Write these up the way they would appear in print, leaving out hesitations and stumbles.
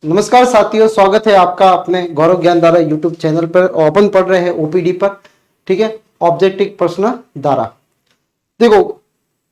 नमस्कार साथियों, स्वागत है आपका अपने गौरव ज्ञान धारा यूट्यूब चैनल पर। अपन पढ़ रहे हैं ओपीडी पर। ठीक है, ऑब्जेक्टिव प्रश्न धारा। देखो,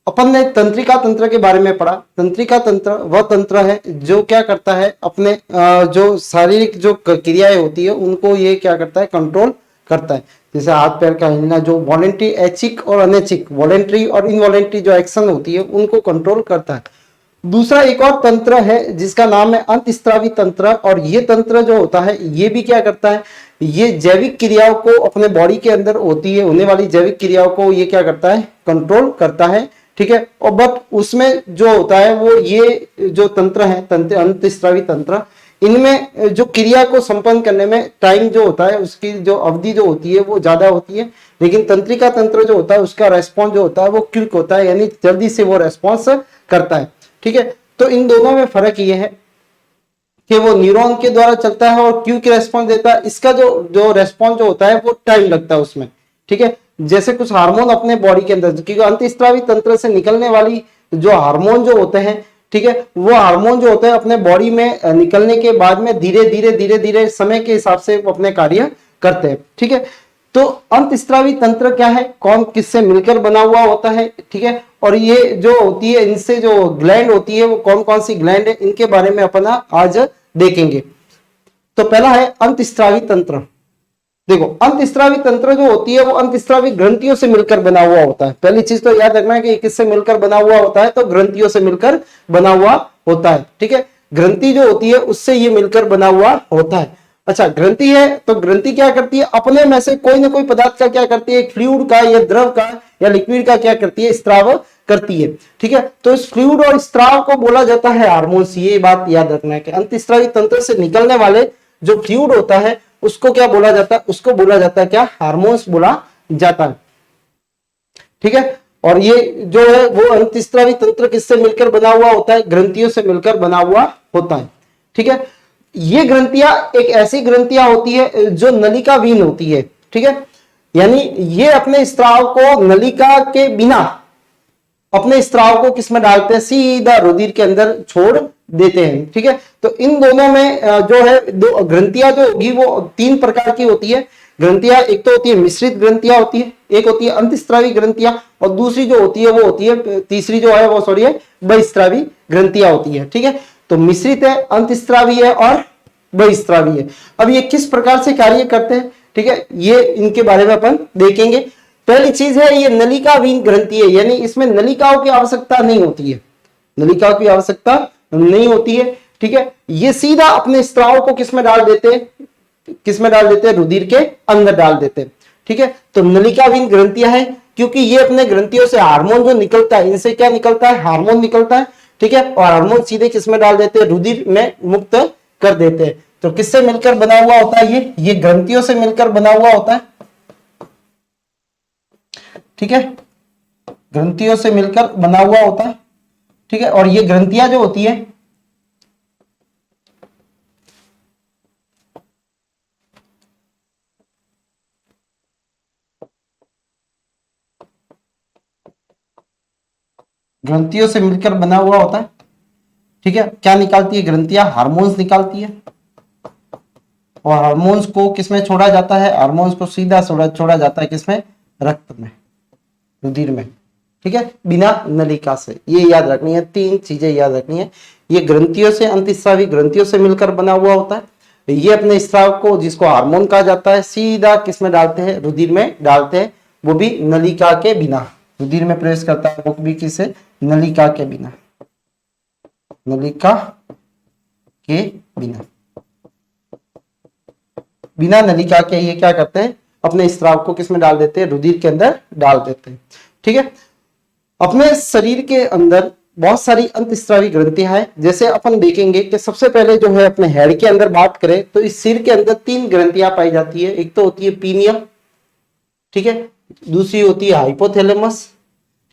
अपन ने तंत्रिका तंत्र के बारे में पढ़ा। तंत्रिका तंत्र वह तंत्र है जो क्या करता है, अपने जो शारीरिक जो क्रियाएं होती है उनको ये क्या करता है, कंट्रोल करता है। जैसे हाथ पैर का हिलना, जो वॉलेंट्री ऐच्छिक और अनैच्छिक, वॉलेंट्री और इनवॉलेंट्री जो एक्शन होती है उनको कंट्रोल करता है। दूसरा एक और तंत्र है जिसका नाम है अंतःस्रावी तंत्र। और ये तंत्र जो होता है ये भी क्या करता है, ये जैविक क्रियाओं को, अपने बॉडी के अंदर होती है होने वाली जैविक क्रियाओं को ये क्या करता है, कंट्रोल करता है। ठीक है, और बट उसमें जो होता है वो ये जो तंत्र है, अंतःस्रावी तंत्र, इनमें जो क्रिया को संपन्न करने में टाइम जो होता है, उसकी जो अवधि जो होती है वो ज्यादा होती है। लेकिन तंत्रिका तंत्र जो होता है उसका रेस्पॉन्स जो होता है वो क्विक होता है, यानी जल्दी से वो रेस्पॉन्स करता है। ठीक है, तो इन दोनों में फर्क ये है कि वो न्यूरॉन के द्वारा चलता है और क्विक रेस्पॉन्स देता है। इसका जो जो रेस्पॉन्स जो होता है वो टाइम लगता है उसमें। ठीक है, जैसे कुछ हार्मोन अपने बॉडी के अंदर, क्योंकि अंतःस्रावी तंत्र से निकलने वाली जो हार्मोन जो होते हैं, ठीक है, वो हार्मोन जो होते हैं अपने बॉडी में निकलने के बाद में धीरे धीरे समय के हिसाब से वो अपने कार्य करते हैं। ठीक है, तो अंतःस्रावी तंत्र क्या है, कौन किससे मिलकर बना हुआ होता है। ठीक है, और ये जो होती है, इनसे जो ग्लैंड होती है वो कौन कौन सी ग्लैंड है, इनके बारे में अपन आज देखेंगे। तो पहला है अंतःस्रावी तंत्र। देखो, अंतःस्रावी तंत्र जो होती है वो अंतःस्रावी ग्रंथियों से मिलकर बना हुआ होता है। पहली चीज तो याद रखना है कि किससे मिलकर बना हुआ होता है, तो ग्रंथियों से मिलकर बना हुआ होता है। ठीक है, ग्रंथि जो होती है उससे ये मिलकर बना हुआ होता है। अच्छा, ग्रंथि है तो ग्रंथि क्या करती है, अपने में से कोई ना कोई पदार्थ का क्या करती है, एक फ्लूइड का या द्रव का या लिक्विड का क्या करती है, स्त्राव करती है। ठीक है, तो इस फ्लूइड और स्त्राव को बोला जाता है हार्मोन्स। ये बात याद रखना है कि अंतःस्रावी तंत्र से निकलने वाले जो फ्लूइड होता है उसको क्या बोला जाता है, उसको बोला जाता है क्या, हार्मोन्स बोला जाता है। ठीक है, और ये जो है वो अंतःस्रावी तंत्र किससे मिलकर बना हुआ होता है, ग्रंथियों से मिलकर बना हुआ होता है। ठीक है, ये ग्रंथियां एक ऐसी ग्रंथियां होती है जो नलिकाविहीन होती है। ठीक है, यानी ये अपने स्त्राव को नलिका के बिना अपने स्त्राव को किसमें डालते हैं, सीधा रुधिर के अंदर छोड़ देते हैं। ठीक है, तो इन दोनों में जो है दो ग्रंथियां जो होगी वो तीन प्रकार की होती है ग्रंथियां। एक तो होती है मिश्रित ग्रंथियां होती है, एक होती है अंतःस्रावी ग्रंथियां, और दूसरी जो होती है वो होती है, तीसरी जो है वो सॉरी है बहिस्रावी ग्रंथियां होती है। ठीक है, तो मिश्रित है, अंतःस्रावी है और बहिस्रावी है। अब ये किस प्रकार से कार्य करते हैं, ठीक है, ये इनके बारे में अपन देखेंगे। पहली चीज है ये नलिकाविहीन ग्रंथि है, यानी इसमें नलिकाओं की आवश्यकता नहीं होती है, नलिकाओं की आवश्यकता नहीं होती है। ठीक है, ये सीधा अपने स्त्राव को किसमें डाल देते हैं, किसमें डाल देते हैं, रुधिर के अंदर डाल देते हैं। ठीक है, तो नलिकाविहीन ग्रंथियां हैं क्योंकि ये अपने ग्रंथियों से हार्मोन जो निकलता है, इनसे क्या निकलता है, हार्मोन निकलता है। ठीक है, और हार्मोन सीधे किसमें डाल देते हैं, रुधिर में मुक्त कर देते हैं। तो किससे मिलकर बना हुआ होता है, ये ग्रंथियों से मिलकर बना हुआ होता है। ठीक है, ग्रंथियों से मिलकर बना हुआ होता है। ठीक है, और ये ग्रंथियां जो होती है ग्रंथियों से मिलकर बना हुआ होता है। ठीक है, क्या निकालती है ग्रंथियां, हार्मोन्स निकालती है, और हार्मोन्स को किसमें छोड़ा जाता है, हार्मोन्स को सीधा छोड़ा जाता है किसमें, रक्त में, रुधिर में। ठीक है, बिना नलिका से। ये याद रखनी है, तीन चीजें याद रखनी है। ये ग्रंथियों से, अंतःस्रावी ग्रंथियों से मिलकर बना हुआ होता है। ये अपने स्राव को, जिसको हार्मोन कहा जाता है, सीधा किसमें डालते हैं, रुधिर में डालते हैं, वो भी नलिका के बिना। रुधिर में प्रवेश करता है वो भी किसे, नलिका के बिना, नलिका के बिना, बिना नलिका के ये क्या करते हैं, अपने स्राव को किसमें डाल देते हैं, रुधिर के अंदर डाल देते हैं। ठीक है, अपने शरीर के अंदर बहुत सारी अंतःस्रावी ग्रंथियां हैं। जैसे अपन देखेंगे कि सबसे पहले जो है अपने हेड के अंदर बात करें तो इस सिर के अंदर तीन ग्रंथियां पाई जाती है। एक तो होती है पीनियम, ठीक है, दूसरी होती है हाइपोथैलेमस।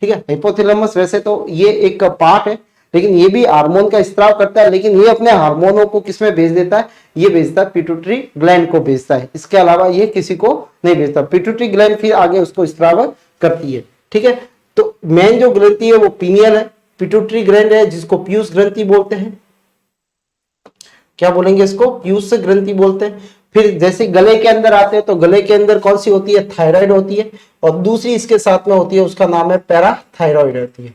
ठीक है, हाइपोथैलेमस वैसे तो ये एक पार्ट है, लेकिन ये भी हार्मोन का स्त्राव करता है, लेकिन ये अपने हार्मोनों को किसमें भेज देता है, ये भेजता है पिट्यूटरी ग्लैंड को भेजता है। इसके अलावा ये किसी को नहीं भेजता। पिट्यूटरी ग्लैंड फिर आगे उसको स्त्राव करती है। ठीक है, तो मेन जो ग्रंथि है वो पीनियल है, पिट्यूटरी ग्लैंड है जिसको पीयूष ग्रंथि बोलते हैं। क्या बोलेंगे इसको, पीयूष ग्रंथि बोलते हैं। फिर जैसे गले के अंदर आते हैं तो गले के अंदर कौन सी होती है, थायराइड होती है, और दूसरी इसके साथ में होती है, उसका नाम है पैराथायरॉइड होती है।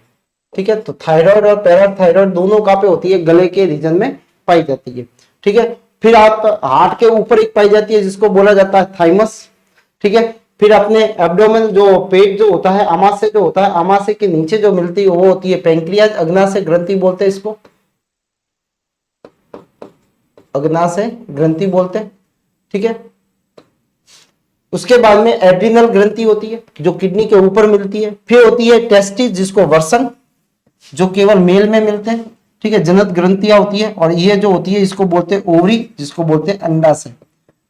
ठीक है, तो थायराइड और पैराथायरॉइड दोनों कहाँ पे होती है, गले के रीजन में पाई जाती है। ठीक है, फिर आप हार्ट के ऊपर एक पाई जाती है जिसको बोला जाता है थाइमस। ठीक है, फिर अपने एब्डोमेन जो पेट जो होता है, आमाशय जो होता है, आमाशय के नीचे जो मिलती है वो होती है पैंक्रियाज, अग्नाशय ग्रंथि बोलते हैं इसको, अग्नाशय ग्रंथि बोलते हैं। ठीक है, उसके बाद में एड्रिनल ग्रंथि होती है जो किडनी के ऊपर मिलती है। फिर होती है टेस्टिस जिसको वर्सन, जो केवल मेल में मिलते हैं। ठीक है, जनत ग्रंथियां होती है, और ये जो होती है इसको बोलते हैं ओवरी, जिसको बोलते हैं अंडाशय,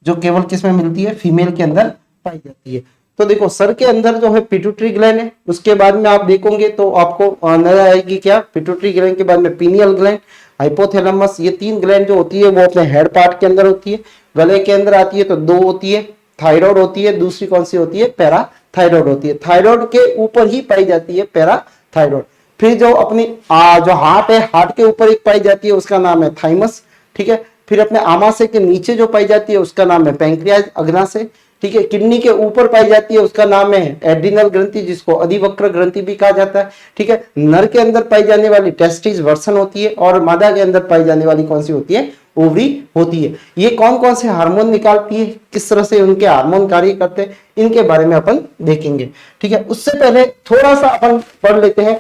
जो केवल किस में मिलती है, फीमेल के अंदर पाई जाती है। तो देखो सर के अंदर जो है पिट्यूटरी ग्लैंड है, उसके बाद में आप देखोगे तो आपको नजर आएगी क्या, पिट्यूटरी ग्लैंड के बाद में पीनियल ग्लैंड, हाइपोथैलेमस, ये तीन ग्लैंड जो होती है वो अपने हेड पार्ट के अंदर होती है। गले के अंदर आती है तो दो होती है, थायराइड होती है, दूसरी कौन सी होती है, पैराथायरॉइड होती है। थायराइड के ऊपर ही पाई जाती है पैराथायरॉइड। फिर जो अपनी जो हार्ट है, हार्ट के ऊपर एक पाई जाती है, उसका नाम है थाइमस। ठीक है, फिर अपने आमाशय के नीचे जो पाई जाती है उसका नाम है पैंक्रियाज, अग्नाशय। ठीक है, किडनी के ऊपर पाई जाती है उसका नाम है एड्रिनल ग्रंथि, जिसको अधिवक्र ग्रंथि भी कहा जाता है। ठीक है, नर के अंदर पाई जाने वाली टेस्टिस वर्सन होती है, और मादा के अंदर पाई जाने वाली कौन सी होती है, ओवरी होती है। ये कौन कौन से हार्मोन निकालती है, किस तरह से उनके हार्मोन कार्य करते हैं, इनके बारे में अपन देखेंगे। ठीक है, उससे पहले थोड़ा सा अपन पढ़ लेते हैं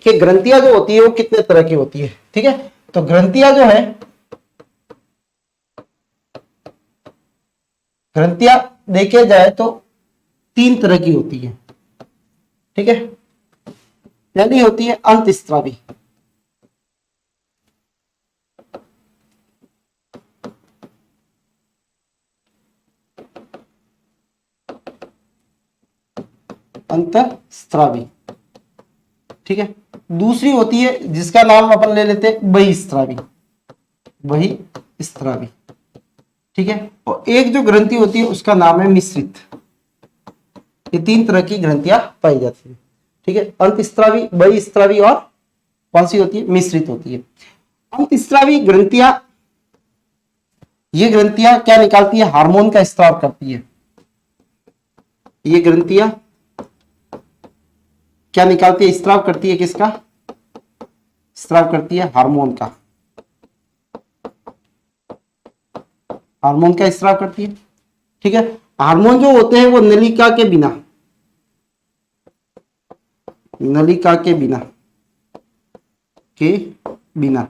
कि ग्रंथियां जो होती है वो कितने तरह की होती है। ठीक है, तो ग्रंथियां जो है, ग्रंथियां देखे जाए तो तीन तरह की होती है। ठीक है, पहली होती है अंतस्त्रावी। अंतस्त्रावी। ठीक है, दूसरी होती है जिसका नाम अपन ले लेते हैं बहिस्त्रावी, बहिस्त्रावी। ठीक है, और एक जो ग्रंथि होती है उसका नाम है मिश्रित। ये तीन तरह की ग्रंथियां पाई जाती है। ठीक है, अंतस्त्रावी, बहिस्त्रावी और कौन सी होती है, मिश्रित होती है। अंतस्त्रावी ग्रंथियां, ये ग्रंथियां क्या निकालती है, हार्मोन का स्त्राव करती है। ये ग्रंथियां क्या निकालती है, स्त्राव करती है, किसका स्त्राव करती है, हार्मोन का, हार्मोन का स्त्राव करती है। ठीक है, हार्मोन जो होते हैं वो नलिका के बिना, नलिका के बिना, के बिना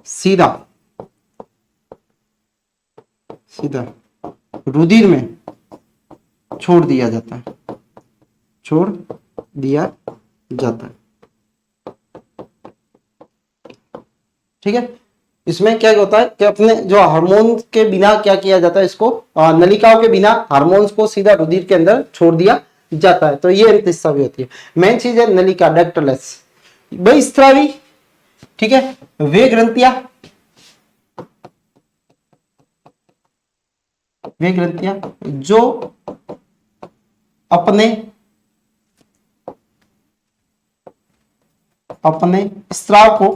सीधा सीधा रुधिर में छोड़ दिया जाता है, छोड़ दिया जाता है। ठीक है, इसमें क्या होता है कि अपने जो हार्मोन के बिना क्या किया जाता है, इसको नलिकाओं के बिना हार्मोन्स को सीधा रुधिर के अंदर छोड़ दिया जाता है। तो ये अंतस्त्रावी होती है। मेन चीज है नलिका, डक्टलेस। बहिस्त्रावी, ठीक है, वे ग्रंथियां, वे ग्रंथियां जो अपने अपने स्त्राव को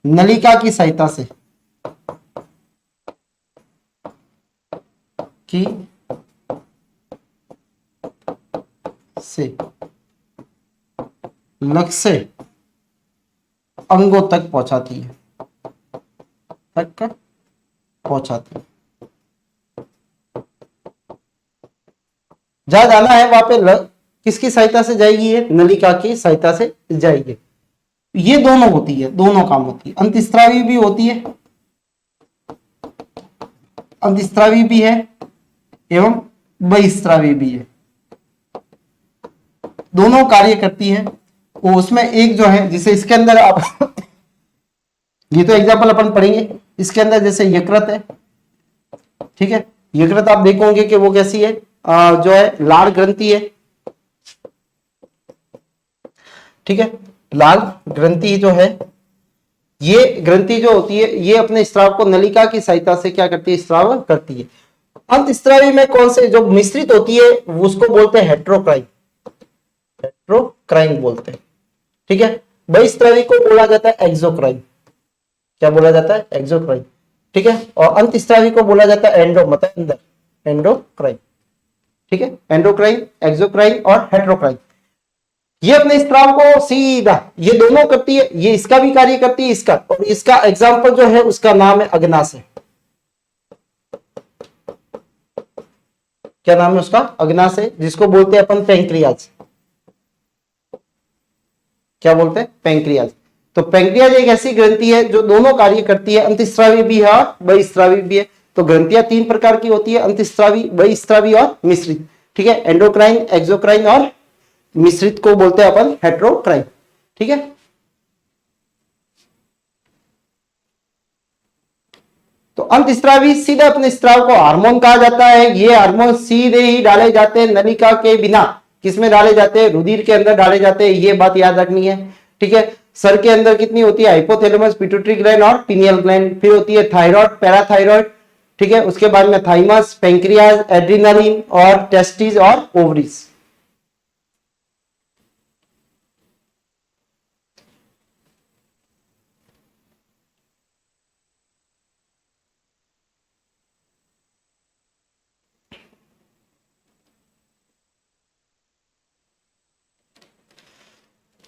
नलिका की सहायता से लक्ष्य अंगों तक पहुंचाती है, तक पहुंचाती है। जहां जाना है वहां पे किसकी सहायता से जाएगी, ये नलिका की सहायता से जाएगी। ये दोनों होती है, दोनों काम होती है। अंतस्त्रावी भी होती है, अंतस्त्रावी भी है एवं बहिस्त्रावी भी है, दोनों कार्य करती है। वो उसमें एक जो है, जिसे इसके अंदर आप ये तो एग्जांपल अपन पढ़ेंगे, इसके अंदर जैसे यकृत है। ठीक है, यकृत आप देखोगे कि वो कैसी है, जो है लाल ग्रंथि है। ठीक है, लाल ग्रंथि जो है, ये ग्रंथि जो होती है ये अपने स्त्राव को नलिका की सहायता से क्या करती है, स्त्राव करती है। अंतस्त्रावी में कौन से जो मिश्रित होती है उसको बोलते हैं हेट्रोक्राइन, हेट्रोक्राइन बोलते हैं। ठीक है, बहिस्रावी को बोला जाता है एक्सोक्राइन। क्या बोला जाता है? एक्सोक्राइन। ठीक है, और अंतस्रावी को बोला जाता है एंडो, मतलब अंदर, एंडोक्राइन। ठीक है, एंडोक्राइन, एक्सोक्राइन और हेट्रोक्राइन। ये अपने स्त्राव को सीधा, ये दोनों करती है, ये इसका भी कार्य करती है, इसका, और इसका एग्जाम्पल जो है उसका नाम है अग्नाशय। क्या नाम है उसका? अग्नाशय, जिसको बोलते हैं अपन पैंक्रियाज। क्या बोलते हैं? पैंक्रियाज। तो पैंक्रियाज एक ऐसी ग्रंथि है जो दोनों कार्य करती है, अंतस्रावी भी है और बहिस्रावी भी है। तो ग्रंथियां 3 प्रकार की होती है, अंतस्रावी, बहिस्रावी और मिश्रित। ठीक है, एंडोक्राइन, एक्सोक्राइन और मिश्रित को बोलते हैं अपन हेट्रोक्राइन। ठीक है, तो अंतस्रावी सीधे अपने स्त्राव को हार्मोन कहा जाता है। ये हार्मोन सीधे ही डाले जाते हैं नलिका के बिना। किसमें डाले जाते हैं? रुधिर के अंदर डाले जाते हैं, ये बात याद रखनी है। ठीक है, सर के अंदर कितनी होती है? हाइपोथैलेमस, पिट्यूटरी ग्लैंड और पिनियल ग्लैंड। फिर होती है थायराइड, पैराथायराइड। ठीक है, उसके बाद में थाइमस, पैंक्रियाज, एड्रिनालिन और टेस्टिस और ओवरीज।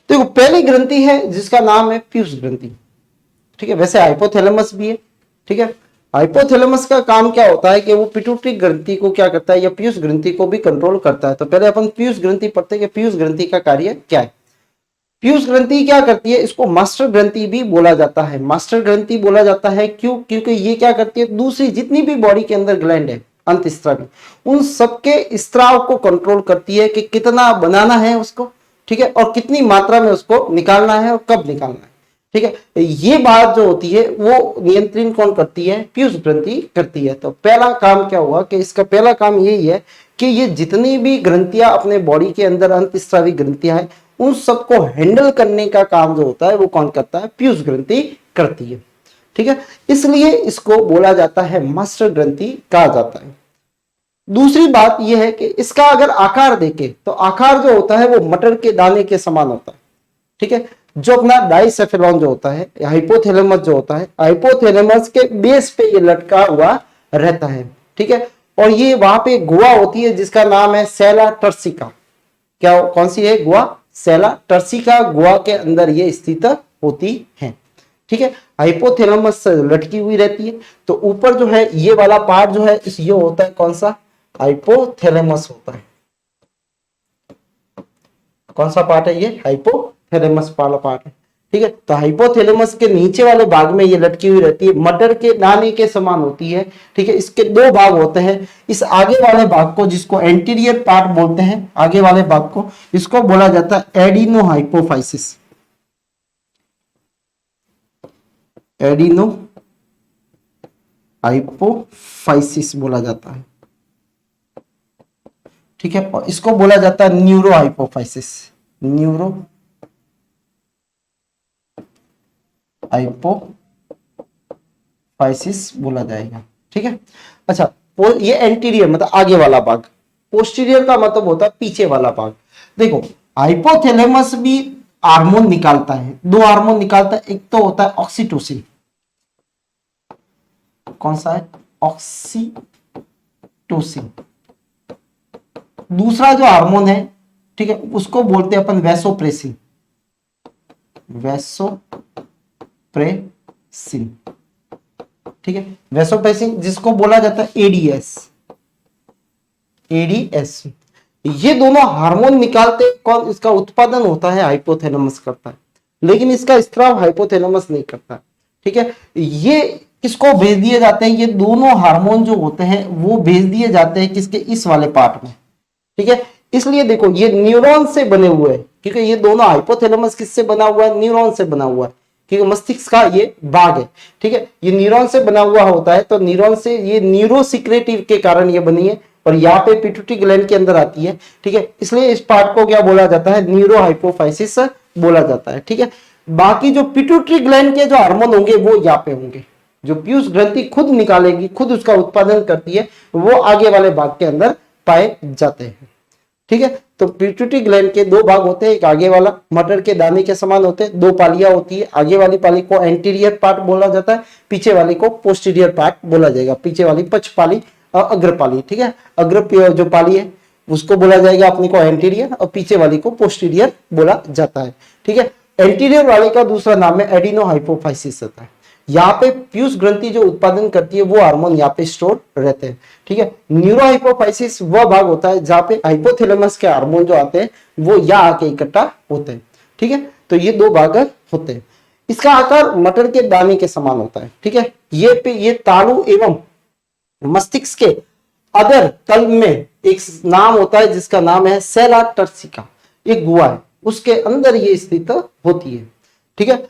देखो, पहली ग्रंथि है जिसका नाम है पीयूष ग्रंथि। ठीक है, वैसे हाइपोथैलेमस भी है। ठीक है, हाइपोथैलेमस का काम क्या होता है कि वो पिट्यूटरी ग्रंथि को क्या करता है, या पीयूष ग्रंथि को भी कंट्रोल करता है। तो पहले अपन पीयूष ग्रंथि पढ़ते हैं कि पीयूष ग्रंथि का कार्य क्या है। पीयूष ग्रंथि क्या करती है? इसको मास्टर ग्रंथि भी बोला जाता है। मास्टर ग्रंथि बोला जाता है क्यों? क्योंकि ये क्या करती है, दूसरी जितनी भी बॉडी के अंदर ग्लैंड है अंतस्रावी, उन सबके स्त्राव को कंट्रोल करती है कि कितना बनाना है उसको। ठीक है, और कितनी मात्रा में उसको निकालना है और कब निकालना है। ठीक है, ये बात जो होती है वो नियंत्रण कौन करती है? पीयूष ग्रंथि करती है। तो पहला काम क्या हुआ कि इसका पहला काम यही है कि ये जितनी भी ग्रंथियां अपने बॉडी के अंदर अंतस्रावी ग्रंथियां हैं, उन सबको हैंडल करने का काम जो होता है वो कौन करता है? पीयूष ग्रंथि करती है। ठीक है, इसलिए इसको बोला जाता है मास्टर ग्रंथि कहा जाता है। दूसरी बात यह है कि इसका अगर आकार देखें तो आकार जो होता है वो मटर के दाने के समान होता है। ठीक है, जो अपना डाइसेफेलॉन जो होता है, हाइपोथैलेमस जो होता है, हाइपोथैलेमस के बेस पे ये लटका हुआ रहता है। ठीक है, और ये वहां पे गुहा होती है जिसका नाम है सेला टर्सिका। क्या, कौन सी है? गुहा, सेला टर्सिका गुहा के अंदर ये स्थित होती है। ठीक है, हाइपोथैलेमस लटकी हुई रहती है। तो ऊपर जो है ये वाला पार्ट जो है ये होता है कौन सा? हाइपोथैलेमस होता है। कौन सा पार्ट है ये? हाइपोथैलेमस वाला पार्ट है। ठीक है, तो हाइपोथैलेमस के नीचे वाले भाग में ये लटकी हुई रहती है, मटर के दाने के समान होती है। ठीक है, इसके 2 भाग होते हैं। इस आगे वाले भाग को, जिसको एंटीरियर पार्ट बोलते हैं, आगे वाले भाग को, इसको बोला जाता है एडिनो हाइपोफाइसिस। एडिनो हाइपोफाइसिस बोला जाता है। ठीक है, और इसको बोला जाता है न्यूरो हाइपोफाइसिस। न्यूरो हाइपोफाइसिस बोला जाएगा। ठीक है, अच्छा, ये एंटीरियर मतलब आगे वाला भाग, पोस्टीरियर का मतलब होता है पीछे वाला भाग। देखो, हाइपोथैलेमस भी हार्मोन निकालता है, 2 हार्मोन निकालता है। एक तो होता है ऑक्सीटोसिन। कौन सा है? ऑक्सीटोसिन। दूसरा जो हार्मोन है, ठीक है, उसको बोलते हैं अपन वैसोप्रेसिन। वैसोप्रेसिन। ठीक है, वैसोप्रेसिन, जिसको बोला जाता है एडीएस। एडीएस, ये दोनों हार्मोन निकालते कौन? इसका उत्पादन होता है हाइपोथैलेमस करता है, लेकिन इसका स्त्राव हाइपोथैलेमस नहीं करता। ठीक है, ये किसको भेज दिए जाते हैं? ये दोनों हार्मोन जो होते हैं वो भेज दिए जाते हैं किसके? इस वाले पार्ट में। ठीक है, इसलिए देखो ये न्यूरॉन से बने हुए हैं, क्योंकि ये दोनों हाइपोथैलेमस किससे बना हुआ है? न्यूरॉन से बना हुआ है, क्योंकि मस्तिष्क का ये भाग है। ठीक है, ये न्यूरॉन से बना हुआ होता है, तो न्यूरॉन से ये न्यूरोसिक्रेटिव के कारण ये बनी है, और यहाँ पे पिट्यूटरी ग्लैंड के अंदर आती है। ठीक है, इसलिए इस पार्ट को क्या बोला जाता है? न्यूरो हाइपोफाइसिस बोला जाता है। ठीक है, बाकी जो पिट्यूटरी ग्लैंड के जो हार्मोन होंगे वो यहाँ पे होंगे। जो पीयूष ग्रंथि खुद निकालेगी, खुद उसका उत्पादन करती है, वो आगे वाले भाग के अंदर पाए जाते हैं। ठीक है। तो पिट्यूटरी ग्लैंड के दो भाग होते हैं, एक आगे वाला मटर के दाने के समान होते हैं, दो पालियां होती है, आगे वाली पाली को एंटीरियर पार्ट बोला जाता है, पीछे वाली को पोस्टीरियर पार्ट बोला जाएगा। पीछे वाली पक्ष पाली और अग्र पाली, ठीक है। अग्र जो पाली है उसको बोला जाएगा अपने को एंटीरियर, और पीछे वाली को पोस्टीरियर बोला जाता है, ठीक है। एंटीरियर वाले का दूसरा नाम है एडिनोहाइपोफाइसिस होता है। यहाँ पे पीयूष ग्रंथि जो उत्पादन करती है वो हार्मोन यहाँ पे स्टोर रहते हैं, ठीक है। न्यूरोहाइपोफाइसिस वह भाग होता है जहाँ पे हाइपोथैलेमस के हार्मोन जो आते हैं वो यहाँ आके इकट्ठा होते हैं, ठीक है। तो ये दो भाग होते हैं। इसका आकार मटर के दाने के समान होता है, ठीक है। ये तालु एवं मस्तिष्क के अदर तल में एक नाम होता है जिसका नाम है सेला टर्सिका, एक गुहा है, उसके अंदर ये स्थित होती है, ठीक है।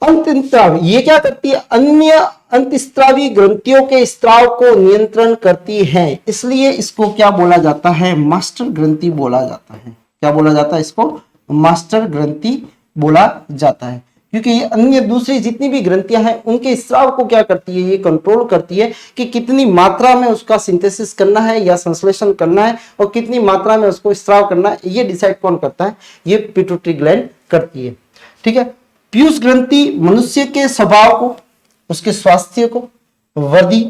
अंतस्रावी ये क्या करती है, अन्य अंतस्रावी ग्रंथियों के स्त्राव को नियंत्रण करती है, इसलिए इसको क्या बोला जाता है, मास्टर ग्रंथि बोला जाता है। क्या बोला जाता है इसको, मास्टर ग्रंथि बोला जाता है, क्योंकि ये अन्य दूसरी जितनी भी ग्रंथियां हैं उनके स्राव को क्या करती है, ये कंट्रोल करती है कि कितनी मात्रा में उसका सिंथेसिस करना है या संश्लेषण करना है और कितनी मात्रा में उसको स्राव करना है, ये डिसाइड कौन करता है, ये पिट्यूटरी ग्लैंड करती है, ठीक है। पीयूष ग्रंथि मनुष्य के स्वभाव को, उसके स्वास्थ्य को, वृद्धि,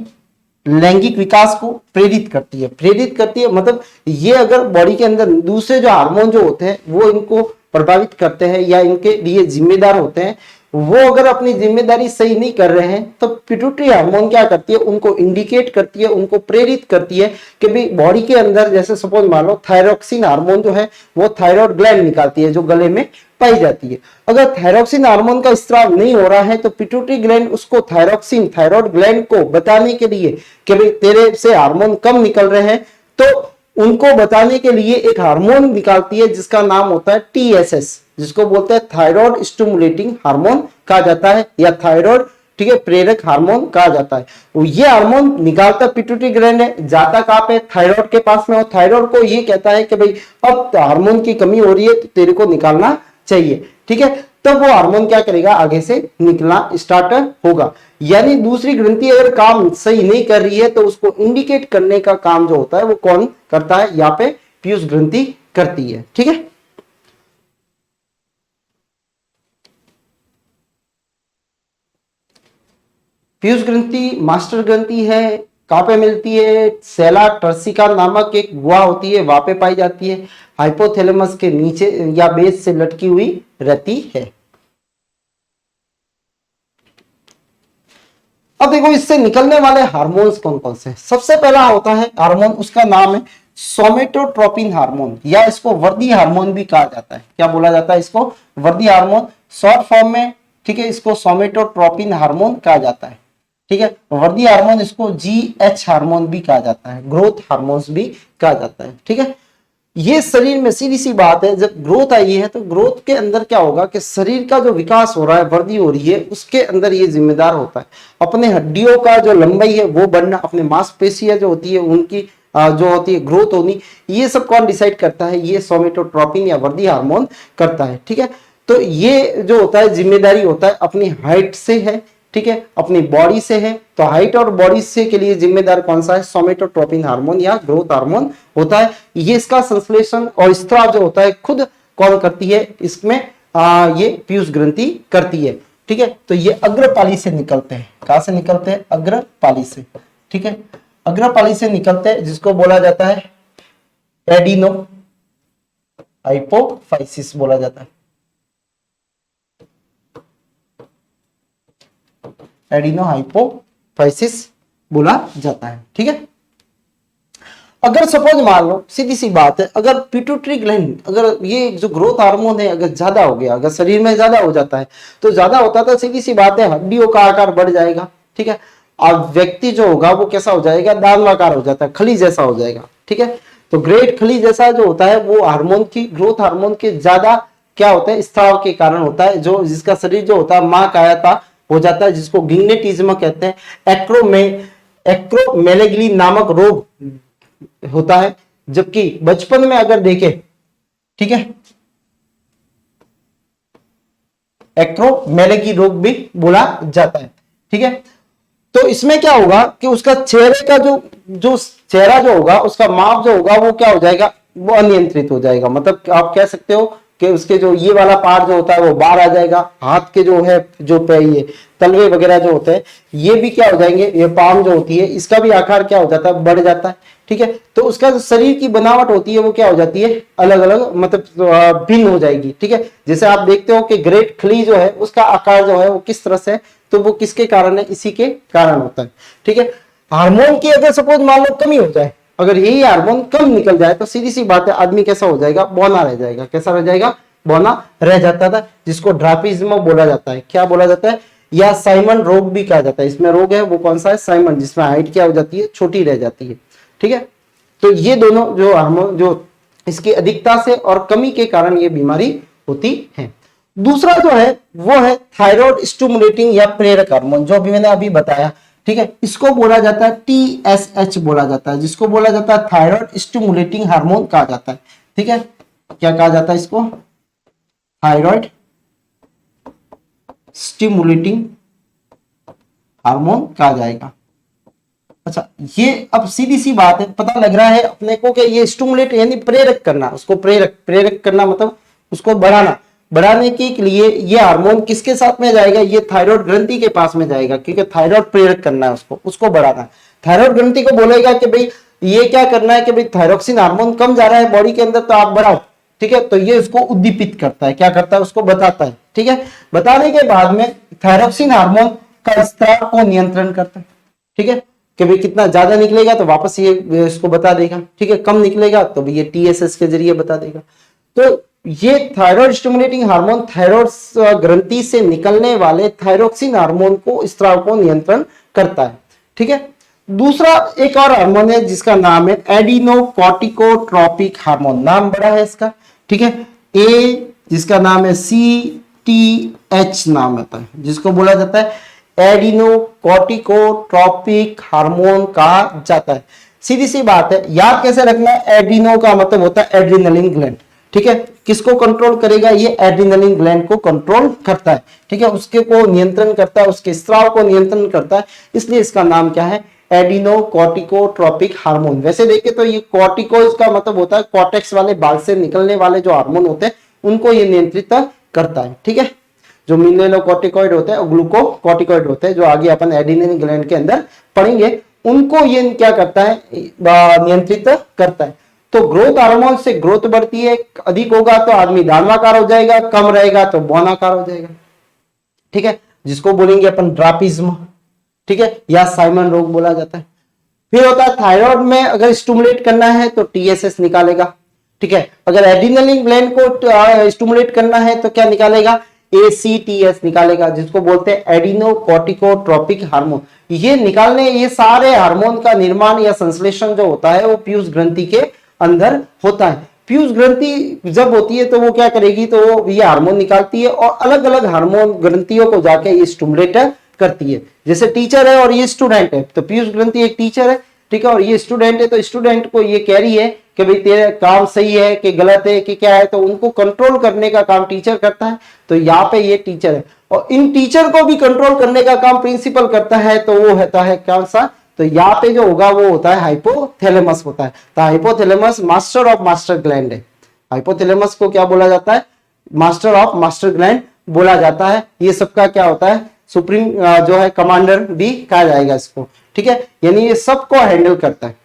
लैंगिक विकास को प्रेरित करती है मतलब ये अगर बॉडी के अंदर दूसरे जो हार्मोन जो होते हैं वो इनको प्रभावित करते हैं या इनके लिए जिम्मेदार होते हैं, वो अगर अपनी जिम्मेदारी सही नहीं कर रहे हैं तो पिट्यूटरी हार्मोन क्या करती है, उनको इंडिकेट करती है, उनको प्रेरित करती है कि भाई बॉडी के अंदर जैसे सपोज मान लो थायरोक्सिन हार्मोन जो है वो थायराइड ग्लैंड निकालती है जो गले में पाई जाती है। अगर थायरोक्सिन हार्मोन का स्त्राव नहीं हो रहा है तो पिट्यूटरी ग्लैंड उसको थायरोड ग्लैंड को बताने के लिए कि भाई तेरे से हार्मोन कम निकल रहे हैं, तो उनको बताने के लिए एक हार्मोन निकालती है जिसका नाम होता है टीएसएस, जिसको बोलते हैं थायराइड स्टिमुलेटिंग हार्मोन कहा जाता है या थायराइड, ठीक है, प्रेरक हार्मोन कहा जाता है। तो ये हार्मोन निकालता पिट्यूटरी ग्लैंड है, जाता कहां पे, थायराइड के पास में, और थायराइड को ये कहता है कि भाई अब हार्मोन की कमी हो रही है तो तेरे को निकालना चाहिए, ठीक है। तब वो हार्मोन क्या करेगा, आगे से निकलना स्टार्ट होगा। यानी दूसरी ग्रंथि अगर काम सही नहीं कर रही है तो उसको इंडिकेट करने का काम जो होता है वो कौन करता है, यहाँ पे पीयूष ग्रंथि करती है, ठीक है। पीयूष ग्रंथि मास्टर ग्रंथि है, कहां पे मिलती है, सेला टर्सिका नामक एक गुहा होती है वहां पे पाई जाती है, हाइपोथैलेमस के नीचे या बेस से लटकी हुई रहती है। अब देखो इससे निकलने वाले हार्मोन्स कौन कौन से हैं। सबसे पहला होता है हार्मोन, उसका नाम है सोमेटोट्रोपिन हार्मोन या इसको वृद्धि हार्मोन भी कहा जाता है। क्या बोला जाता है इसको, वृद्धि हार्मोन शॉर्ट फॉर्म में, ठीक है। इसको सोमेटोट्रोपिन हार्मोन कहा जाता है, ठीक है। वृद्धि हार्मोन इसको जीएच हार्मोन भी कहा जाता है, ग्रोथ हार्मोन्स भी कहा जाता है, ठीक है। ये शरीर में सीधी सी बात है, जब ग्रोथ आई है तो ग्रोथ के अंदर क्या होगा कि शरीर का जो विकास हो रहा है, वृद्धि हो रही है, उसके अंदर ये जिम्मेदार होता है। अपने हड्डियों का जो लंबाई है वो बढ़ना, अपने मांसपेशियां जो होती है उनकी जो होती है ग्रोथ होनी, ये सब कौन डिसाइड करता है, ये सोमेटोट्रोपिन या वृद्धि हार्मोन करता है, ठीक है। तो ये जो होता है जिम्मेदारी होता है अपनी हाइट से है, ठीक है, अपनी बॉडी से है। तो हाइट और बॉडी से के लिए जिम्मेदार कौन सा है, सोमेटोट्रोपिन हार्मोन या ग्रोथ हार्मोन होता है। ये इसका संश्लेषण और स्त्राव जो होता है खुद कौन करती है, इसमें ये पीयूष ग्रंथि करती है, ठीक है। तो ये अग्रपाली से निकलते हैं, कहां से निकलते हैं, अग्रपाली से, ठीक है, अग्रपाली से निकलते हैं जिसको बोला जाता है एडिनो हाइपोफाइसिस बोला जाता है, एडिनो हाइपोफाइसिस बोला जाता है, ठीक है। अगर सपोज मान लो, सीधी सी बात है, अगर पिट्यूटरी ग्लैंड, अगर ये जो ग्रोथ हार्मोन है अगर ज्यादा हो गया, अगर शरीर में ज्यादा हो जाता है, तो ज्यादा होता तो सीधी सी बात है हड्डियों का आकार बढ़ जाएगा, ठीक है। अब व्यक्ति जो होगा वो कैसा हो जाएगा, दानवाकार हो जाता है, खली जैसा हो जाएगा, ठीक है। तो ग्रेट खली जैसा जो होता है वो हार्मोन की, ग्रोथ हार्मोन के ज्यादा क्या होता है, स्त्राव के कारण होता है, जो जिसका शरीर जो होता है मां कायाता हो जाता है, जिसको गिग्नेटिज्म कहते हैं। एक्रोमेलेगली नामक रोग होता है, जबकि बचपन में अगर देखें, ठीक है, एक्रोमेलेगी रोग भी बोला जाता है, ठीक है। तो इसमें क्या होगा कि उसका चेहरे का जो चेहरा जो होगा, उसका माप जो होगा वो क्या हो जाएगा, वो अनियंत्रित हो जाएगा। मतलब आप कह सकते हो कि उसके जो ये वाला पार्ट जो होता है वो बाहर आ जाएगा, हाथ के जो है जो पे ये तलवे वगैरह जो होते हैं ये भी क्या हो जाएंगे, ये पाम जो होती है इसका भी आकार क्या हो जाता है, बढ़ जाता है। ठीक है, तो उसका जो शरीर की बनावट होती है वो क्या हो जाती है, अलग अलग मतलब भिन्न हो जाएगी। ठीक है, जैसे आप देखते हो कि ग्रेट खली जो है उसका आकार जो है वो किस तरह से है, तो वो किसके कारण है, इसी के कारण होता है। ठीक है, हार्मोन की अगर सपोज मान लो कमी हो जाए, अगर यही हार्मोन कम निकल जाए तो सीधी सी बात है आदमी कैसा हो जाएगा, बौना रह जाएगा। कैसा रह जाएगा, बौना रह जाता था, जिसको ड्राफिज्म बोला जाता है। क्या बोला जाता है, या साइमन रोग भी कहा जाता है। इसमें रोग है वो कौन सा है, साइमन, जिसमें हाइट क्या हो जाती है, छोटी रह जाती है। ठीक है, तो ये दोनों जो हार्मोन जो इसकी अधिकता से और कमी के कारण ये बीमारी होती है। दूसरा जो है वो है थायराइड स्टिमुलेटिंग या प्रेरक हार्मोन, जो अभी मैंने अभी बताया। ठीक है, इसको बोला जाता है TSH बोला जाता है, जिसको बोला जाता है थायराइड स्टिमुलेटिंग हार्मोन कहा जाता है। ठीक है, क्या कहा जाता है इसको, थायराइड स्टिमुलेटिंग हार्मोन कहा जाएगा। अच्छा, ये अब सीधी सी बात है, पता लग रहा है अपने को कि ये स्टिमुलेट यानी प्रेरक करना, उसको प्रेरक करना मतलब उसको बढ़ाना। बढ़ाने के लिए ये हार्मोन किसके साथ में जाएगा, ये थायराइड ग्रंथि के पास में जाएगा, क्योंकि थायराइड प्रेरक करना है उसको बढ़ाना है। थायराइड ग्रंथि को बोलेगा कि भाई ये क्या करना है कि भाई थायरोक्सिन हार्मोन कम जा रहा है बॉडी के अंदर, तो आप बढ़ाओ। ठीक है, तो ये उसको उद्दीपित करता है, क्या करता है, उसको बताता है। ठीक है, बताने के बाद में थायरोक्सिन हार्मोन का स्त्राव को नियंत्रण करता है। ठीक है, कि भाई कितना ज्यादा निकलेगा तो वापस ये इसको बता देगा। ठीक है, कम निकलेगा तो भी ये TSS के जरिए बता देगा। तो ये थायराइड स्टिमुलेटिंग हार्मोन थायराइड ग्रंथि से निकलने वाले थायरोक्सिन हार्मोन को स्त्राव को नियंत्रण करता है। ठीक है, दूसरा एक और हार्मोन है जिसका नाम है एडिनोकोर्टिकोट्रोपिक हार्मोन, नाम बड़ा है इसका। ठीक है, जिसका नाम है CTH नाम होता है, जिसको बोला जाता है एडिनोकोर्टिकोट्रोपिक हार्मोन कहा जाता है। सीधी सी बात है, याद कैसे रखना है, एडिनो का मतलब होता है एड्रिनलिन ग्लैंड। ठीक है, किसको कंट्रोल करेगा, ये एड्रिनलिन ग्लैंड को कंट्रोल करता है। ठीक है, उसके को नियंत्रण करता है, उसके स्त्राव को नियंत्रण करता है, इसलिए इसका नाम क्या है, एडिनोकोर्टिकोट्रोपिक हार्मोन। वैसे देखें तो ये कॉर्टिको इसका मतलब होता है कॉर्टेक्स वाले बाल से निकलने वाले जो हार्मोन होते हैं उनको ये नियंत्रित करता है। ठीक है, जो मिनरलोकॉर्टिकॉइड होते हैं और ग्लूकोकॉर्टिकॉइड होते हैं, जो आगे अपन एड्रिनलिन ग्लैंड के अंदर पढ़ेंगे, उनको ये क्या करता है, नियंत्रित करता है। तो ग्रोथ हार्मोन से ग्रोथ बढ़ती है, अधिक होगा तो आदमी दानवाकार हो जाएगा, कम रहेगा तो बौनाकार हो जाएगा। ठीक है, जिसको बोलेंगे अपन ड्रापिज्म। ठीक है, या साइमन रोग बोला जाता है। फिर होता है थायराइड में अगर स्टिमुलेट करना है तो TSS निकालेगा। ठीक है, अगर एड्रिनलिन ग्लैंड को स्टिमुलेट करना है तो क्या निकालेगा, ACTS निकालेगा, जिसको बोलते हैं एडिनोकोर्टिकोट्रोपिक हार्मोन। ये निकालने, ये सारे हार्मोन का निर्माण या संश्लेषण जो होता है वो पीयूष ग्रंथि के अंदर होता है। पीयूष ग्रंथि जब होती है तो वो क्या करेगी, तो वो ये हार्मोन निकालती है और अलग अलग हार्मोन ग्रंथियों को जाके ये स्टिमुलेट करती है। जैसे टीचर है और ये स्टूडेंट है, तो पीयूष ग्रंथि एक टीचर है। ठीक है, और ये स्टूडेंट है, तो स्टूडेंट को ये कह रही है कि भाई तेरा काम सही है कि गलत है कि क्या है, तो उनको कंट्रोल करने का काम टीचर करता है। तो यहाँ पे ये टीचर है, और इन टीचर को भी कंट्रोल करने का काम प्रिंसिपल करता है, तो वो होता है कौन सा, तो यहाँ पे जो होगा वो होता है हाइपोथैलेमस होता है। तो hypothalamus master of master gland है। हाइपोथैलेमस को क्या बोला जाता है, मास्टर ऑफ मास्टर ग्लैंड बोला जाता है। ये सबका क्या होता है, सुप्रीम जो है कमांडर भी कहा जाएगा इसको। ठीक है, यानी ये सबको हैंडल करता है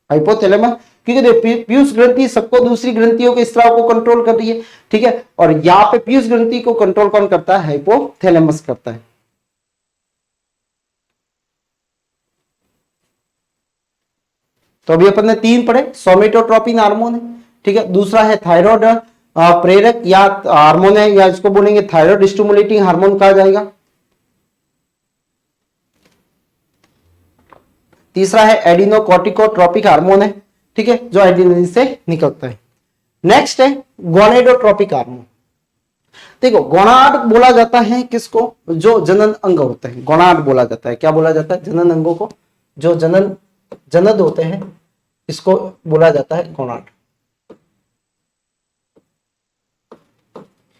हाइपोथैलेमस, क्योंकि पीयूष ग्रंथि सबको दूसरी ग्रंथियों के स्त्राव को कंट्रोल कर रही है। ठीक है, और यहाँ पे पीयूष ग्रंथि को कंट्रोल कौन करता है, हाइपोथैलेमस करता है। तो अभी अपन ने 3 पढ़े, सोमेटोट्रोपिन हार्मोन है। ठीक है, दूसरा है थायराइड प्रेरक या हार्मोन है, या इसको बोलेंगे थायराइड स्टिमुलेटिंग हार्मोन कहा जाएगा। तीसरा है एडिनोकोर्टिकोट्रोपिक हार्मोन है। ठीक है, जो एड्रिनलिन से निकलता है। नेक्स्ट है गोनेडोट्रोपिक हार्मोन। देखो, गोनाड बोला जाता है किसको, जो जनन अंग होते हैं, गोनाड बोला जाता है। क्या बोला जाता है, जनन अंगों को, जो जनद होते हैं, इसको बोला जाता है गोनाड।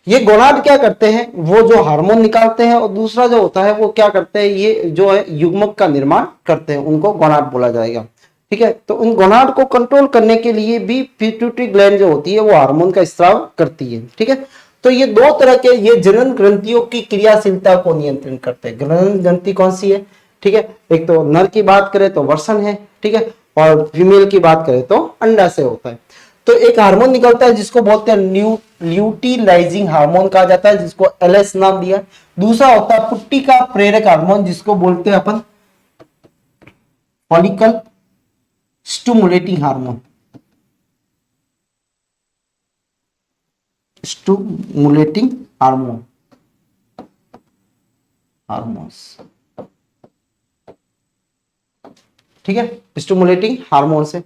ये गोनाड क्या करते हैं, वो जो हार्मोन निकालते हैं, और दूसरा जो होता है वो क्या करते हैं, ये जो है युग्मक का निर्माण करते हैं, उनको गोनाड बोला जाएगा। ठीक है। तो उन गोनाड को कंट्रोल करने के लिए भी पिट्यूटरी ग्लैंड जो होती है वो हार्मोन का स्राव करती है। ठीक है। तो ये दो तरह के ये जनन ग्रंथियों की क्रियाशीलता को नियंत्रण करते हैं। जनन ग्रंथि कौन सी है? ठीक है, एक तो नर की बात करें तो वर्षण है, ठीक है, और फीमेल की बात करें तो अंडा से होता है। तो एक हार्मोन निकलता है जिसको बोलते हैं ल्यूटिलाइजिंग हार्मोन कहा जाता है, जिसको एलएस नाम दिया। दूसरा होता है पुट्टी का प्रेरक हार्मोन, जिसको बोलते हैं अपन follicle stimulating hormone, stimulating hormone, hormones, ठीक है, स्टिमुलेटिंग हार्मोन से।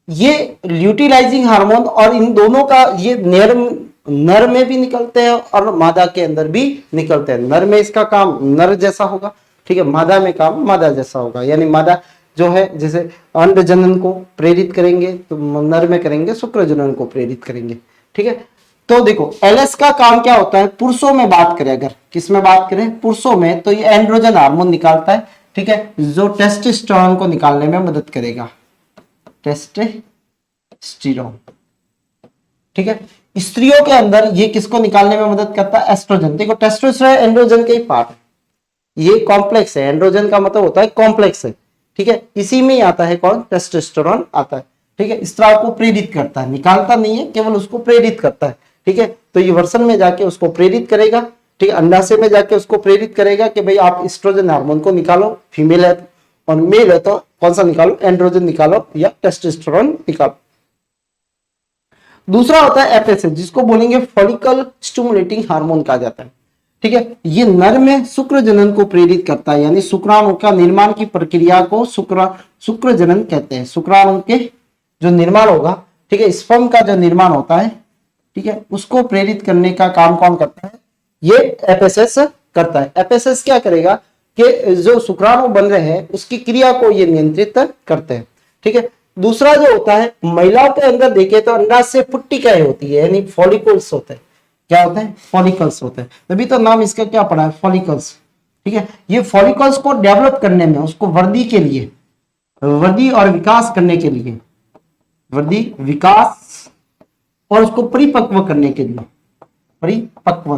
ये ल्यूटिलाइजिंग हार्मोन और इन दोनों का ये नर में भी निकलते हैं और मादा के अंदर भी निकलते हैं। नर में इसका काम नर जैसा होगा, ठीक है, मादा में काम मादा जैसा होगा। यानी मादा जो है जैसे अंड जनन को प्रेरित करेंगे तो नर में करेंगे शुक्र जनन को प्रेरित करेंगे। ठीक है। तो देखो एलएस का काम क्या होता है, पुरुषों में बात करें, अगर किस में बात करें, पुरुषों में, तो ये एंड्रोजन हार्मोन निकालता है, ठीक है, जो टेस्टोस्टेरोन को निकालने में मदद करेगा, टेस्टोस्टेरोन। ठीक है। स्त्रियों के अंदर ये किसको निकालने में मदद करता है, एस्ट्रोजन। देखो टेस्टोस्टेरोन एंड्रोजन का ही पार्ट है, ये कॉम्प्लेक्स है, एंड्रोजन का मतलब होता है कॉम्प्लेक्स है। ठीक है, इसी में आता है कौन, टेस्टोस्टेरोन आता है। ठीक है, स्त्राव को प्रेरित करता है, निकालता नहीं है, केवल उसको प्रेरित करता है। ठीक है, तो ये वर्षण में जाके उसको प्रेरित करेगा, ठीक है, अंडाशय में जाके उसको प्रेरित करेगा कि भाई आप एस्ट्रोजन हार्मोन को निकालो, फीमेल है और मेल है तो कौन सा निकालो, एंड्रोजन निकालो या टेस्टोस्टेरोन निकालो। दूसरा होता है एफएसएच, जिसको बोलेंगे फॉलिकल स्टिमुलेटिंग हार्मोन कहा जाता है। ठीक है, ये नर में शुक्र जनन को प्रेरित करता है, यानी शुक्राणु का निर्माण की प्रक्रिया को शुक्र जनन कहते हैं। शुक्राणु के जो निर्माण होगा, ठीक है, स्पर्म का जो निर्माण होता है, ठीक है, उसको प्रेरित करने का काम कौन करता है, ये एफएसएस करता है। एफएसएस क्या करेगा कि जो शुक्राणु बन रहे हैं उसकी क्रिया को ये नियंत्रित करते हैं। ठीक है। दूसरा जो होता है, महिलाओं के अंदर देखे तो अंडाशय पुट्टिकाएं होती है, यानी फॉलिकल्स होते हैं। क्या होते हैं, फॉलिकल्स होते हैं, तभी तो नाम इसका क्या पड़ा है, फॉलिकल्स। ठीक है, ये फॉलिकल्स को डेवलप करने में, उसको वृद्धि के लिए, वृद्धि और विकास करने के लिए, वृद्धि विकास और उसको परिपक्व करने के लिए, परिपक्व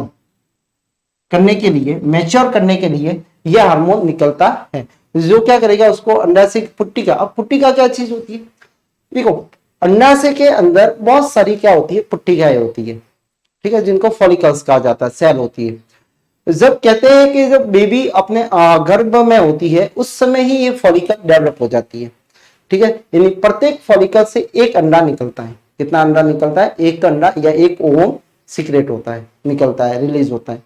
करने के लिए, मैच्योर करने के लिए यह हार्मोन निकलता है, जो क्या करेगा उसको अंडाशय की पुट्टिका। अब पुट्टिका क्या चीज होती है, देखो अंडाशय के अंदर बहुत सारी क्या होती है, पुट्टिकाएं होती है, ठीक है, जिनको फॉलिकल्स कहा जाता है, सेल होती है। जब कहते हैं कि जब बेबी अपने गर्भ में होती है उस समय ही ये फॉलिकल डेवलप हो जाती है। ठीक है, यानी प्रत्येक फॉलिकल से एक अंडा निकलता है। कितना अंडा निकलता है, एक अंडा या एक ओवम सीक्रेट होता है, निकलता है, रिलीज होता है।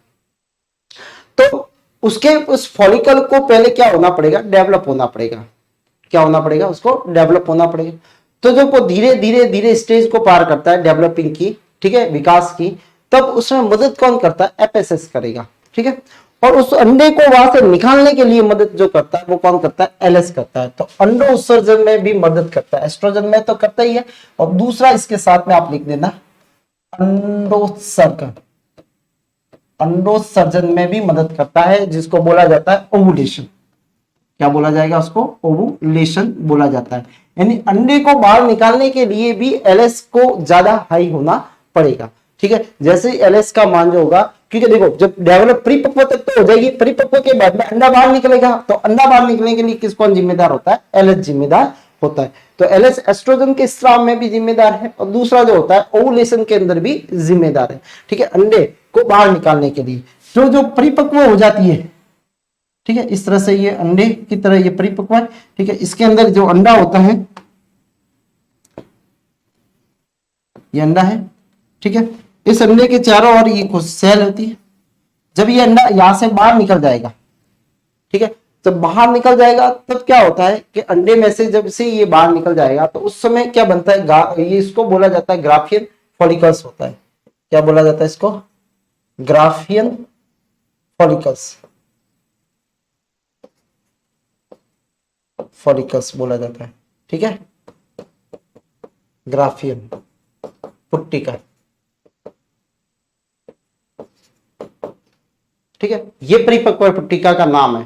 तो उसके उस फॉलिकल को पहले क्या होना पड़ेगा, डेवलप होना पड़ेगा। क्या होना पड़ेगा, उसको डेवलप होना पड़ेगा। तो जब वो धीरे धीरे धीरे स्टेज को पार करता है डेवलपिंग की, ठीक है, विकास की, तब उसमें मदद कौन करता है, एफएसएस करेगा। ठीक है, और उस अंडे को वहां से निकालने के लिए मदद जो करता है वो कौन करता है, एलएस करता है। तो अंडो उत्सर्जन में भी मदद करता है, एस्ट्रोजन में तो करता ही है, और दूसरा इसके साथ में आप लिख देना अंडोत्सर्जन, अंडोत्सर्जन में भी मदद करता है, जिसको बोला जाता है ओवुलेशन। क्या बोला जाएगा उसको, ओवुलेशन बोला जाता है। यानी अंडे को बाहर निकालने के लिए भी एलएस को ज्यादा हाई होना पड़ेगा। ठीक है, जैसे एलएस का मान जो होगा, क्योंकि देखो जब डेवलप परिपक्व तक तो हो जाएगी, परिपक्व के बाद में अंडा बाहर निकलेगा, तो अंडा बाहर निकलने के लिए किस कौन जिम्मेदार होता है, एलएस जिम्मेदार होता है। तो एलएस एस्ट्रोजन के स्राव में भी जिम्मेदार है, और दूसरा जो होता है ओवुलेशन के अंदर भी जिम्मेदार है। ठीक है, अंडे को बाहर निकालने के लिए जो जो परिपक्व हो जाती है, ठीक है, इस तरह से ये अंडे की तरह ये परिपक्व है। ठीक है, इसके अंदर जो अंडा होता है, ये अंडा है। ठीक है, इस अंडे के चारों ओर ये कुछ सेल होती है। जब ये अंडा यहां से बाहर निकल जाएगा, ठीक है, जब बाहर निकल जाएगा तब क्या होता है कि अंडे में से जब से ये बाहर निकल जाएगा तो उस समय क्या बनता है, ये इसको बोला जाता है ग्राफियन फॉलिकल्स होता है। क्या बोला जाता है इसको, ग्राफियन फॉलिकल्स, फॉलिकल्स बोला जाता है। ठीक है, ग्राफियन पुट्टिका। ठीक है, ये परिपक्व पुट्टिका का नाम है,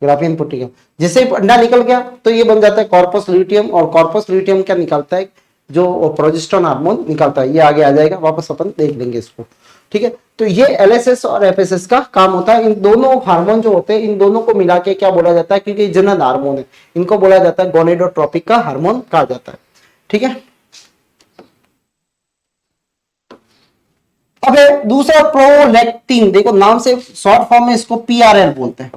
ग्राफियन पुट्टी का। जैसे ही अंडा निकल गया तो ये बन जाता है कॉर्पस ल्यूटियम, और कॉर्पस ल्यूटियम क्या निकालता है, जो प्रोजेस्टेरोन हार्मोन निकालता है। ये आगे आ जाएगा, वापस अपन देख लेंगे इसको, ठीक है। तो ये एलएसएस और एफएसएस का काम होता है। इन दोनों हार्मोन जो होते हैं, इन दोनों को मिला के क्या बोला जाता है, क्योंकि जनन हार्मोन है, इनको बोला जाता है गोनेडोट्रोपिक का हार्मोन कहा जाता है, ठीक है। अब दूसरा प्रोलैक्टिन, देखो नाम से शॉर्ट फॉर्म में इसको पीआरएल बोलते हैं,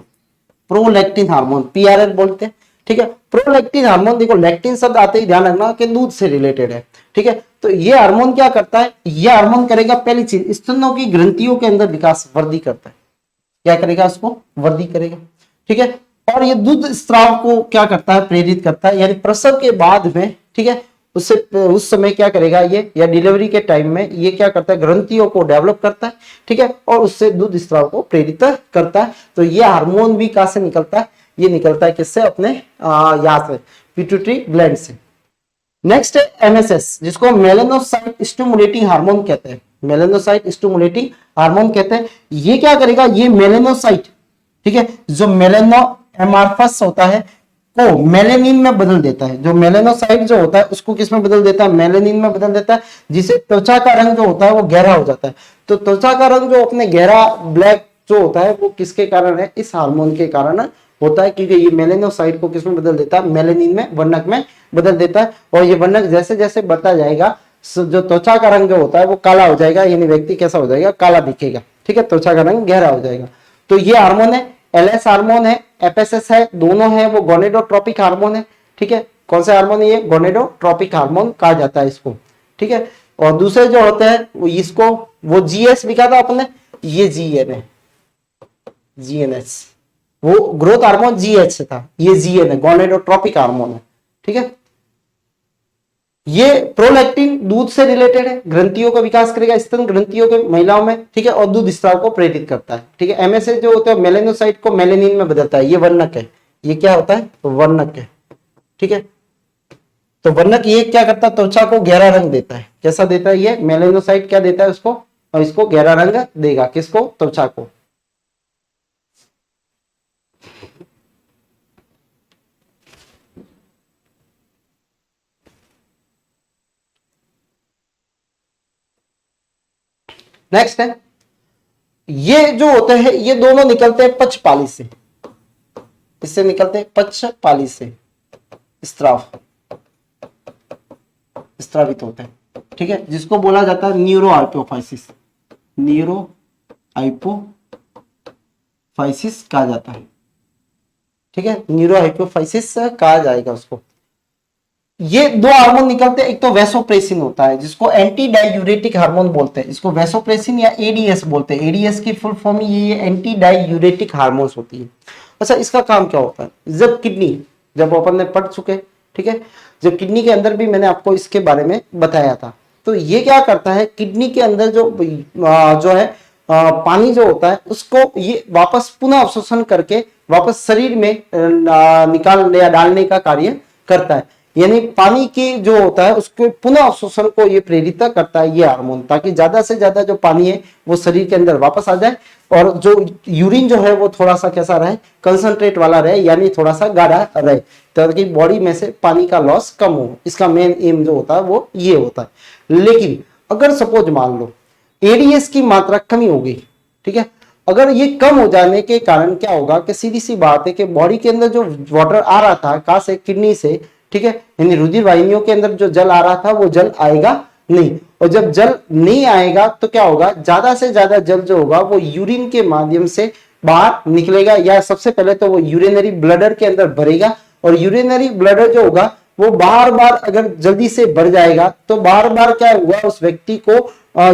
प्रोलैक्टिन हार्मोन, पीआरएल बोलते हैं, ठीक है। प्रोलैक्टिन हार्मोन, देखो लैक्टिन शब्द आते ही ध्यान रखना कि दूध से रिलेटेड है, ठीक है। तो ये हार्मोन क्या करता है, ये हार्मोन करेगा पहली चीज, स्तनों की ग्रंथियों के अंदर विकास वृद्धि करता है। क्या करेगा, उसको वृद्धि करेगा, ठीक है। और ये दूध स्राव को क्या करता है, प्रेरित करता है, यानी प्रसव के बाद में, ठीक है, उससे उस समय क्या करेगा ये, या डिलीवरी के टाइम में ये क्या करता है, ग्रंथियों को डेवलप करता है, ठीक है, और उससे दूध स्राव को प्रेरित करता है। तो ये हार्मोन भी कहां से निकलता है, ये निकलता है किससे, अपने यहाँ से, पिट्यूटरी ग्लैंड से। नेक्स्ट है एमएसएस, जिसको मेलानोसाइट स्टिमुलेटिंग हार्मोन कहते हैं, मेलानोसाइट स्टिमुलेटिंग हार्मोन कहते हैं। ये क्या करेगा, ये मेलानोसाइट, ठीक है, जो मेलानो एमार्फस होता है को मेलेनिन में बदल देता है। जो मेलानोसाइट जो होता है उसको किस में बदल देता है, मेलेनिन में बदल देता है, जिससे त्वचा का रंग जो होता है वो गहरा हो जाता है। तो त्वचा का रंग जो अपने गहरा ब्लैक जो होता है वो किसके कारण है, इस हार्मोन के कारण होता है, क्योंकि ये मेलानोसाइट को किसमें बदल देता है, मेलेनिन में, वर्णक में बदल देता है। और ये वर्णक जैसे जैसे बढ़ता जाएगा, जो त्वचा का रंग जो होता है वो काला हो जाएगा, यानी व्यक्ति कैसा हो जाएगा, काला दिखेगा, ठीक है, त्वचा का रंग गहरा हो जाएगा। तो ये हार्मोन है, एलएस हार्मोन है, एफएसएस है, दोनों है वो गोनेडोट्रोपिक हार्मोन है, ठीक है। कौन सा हार्मोन है ये, गोनेडोट्रोपिक हार्मोन कहा जाता है इसको, ठीक है। और दूसरे जो होते हैं वो इसको, वो जीएस लिखा था अपने, ये जीएन है, जीएनएस, वो ग्रोथ हार्मोन जीएच था, ये जीएन है, गोनेडोट्रोपिक हार्मोन है, ठीक है। ये प्रोलैक्टिन दूध से रिलेटेड है, ग्रंथियों का विकास करेगा, स्तन ग्रंथियों के महिलाओं में, ठीक है, और दूध स्राव को प्रेरित करता है, ठीक है। एमएसए जो होता है मेलानोसाइट को मेलेनिन में बदलता है, ये वर्णक है, ये क्या होता है, वर्णक है, ठीक है। तो वर्णक ये क्या करता है, त्वचा को गहरा रंग देता है, कैसा देता है, ये मेलानोसाइट क्या देता है उसको, और इसको गहरा रंग देगा, किसको, त्वचा को। नेक्स्ट है, ये जो होते हैं ये दोनों निकलते हैं पक्षपाली से, इससे निकलते हैं पक्षपाली से, स्त्राव, स्त्रावित होते हैं, ठीक है, जिसको बोला जाता है न्यूरो हाइपोफाइसिस, न्यूरो हाइपोफाइसिस कहा जाता है, ठीक है, न्यूरो हाइपोफाइसिस कहा जाएगा उसको। ये दो हार्मोन निकलते हैं, एक तो वैसोप्रेसिन होता है जिसको एंटी डायूरेटिक हार्मोन बोलते हैं, इसको वैसोप्रेसिन या एडीएस बोलते हैं। एडीएस की फुल फॉर्म ये एंटी डायूरेटिक हार्मोन्स होती है। अच्छा, इसका काम क्या होता है, जब किडनी, जब अपन ने पढ़ चुके, ठीक है, जब किडनी के अंदर भी मैंने आपको इसके बारे में बताया था। तो ये क्या करता है, किडनी के अंदर जो है पानी जो होता है उसको ये वापस पुनः अवशोषण करके वापस शरीर में निकाल या डालने का कार्य करता है। यानी पानी की जो होता है उसको पुनः अवशोषण को ये प्रेरित करता है ये हार्मोन, ताकि ज्यादा से ज्यादा जो पानी है वो शरीर के अंदर वापस आ जाए, और जो यूरिन जो है वो थोड़ा सा कैसा रहे, कंसंट्रेट वाला रहे, यानी थोड़ा सा गाढ़ा रहे, ताकि बॉडी में से पानी का लॉस कम हो। इसका मेन एम जो होता है वो ये होता है। लेकिन अगर सपोज मान लो एडीएस की मात्रा कमी हो गई, ठीक है, अगर ये कम हो जाने के कारण क्या होगा कि सीधी सी बात है कि बॉडी के अंदर जो वाटर आ रहा था कहां से, किडनी से, ठीक है, यानी रुधिर वाहिनियों के अंदर जो जल आ रहा था वो जल आएगा नहीं, और जब जल नहीं आएगा तो क्या होगा, ज्यादा से ज्यादा जल जो होगा वो यूरिन के माध्यम से बाहर निकलेगा, या सबसे पहले तो वो यूरिनरी ब्लडर के अंदर भरेगा, और यूरिनरी ब्लडर जो होगा वो बार बार अगर जल्दी से बढ़ जाएगा तो बार बार क्या हुआ, उस व्यक्ति को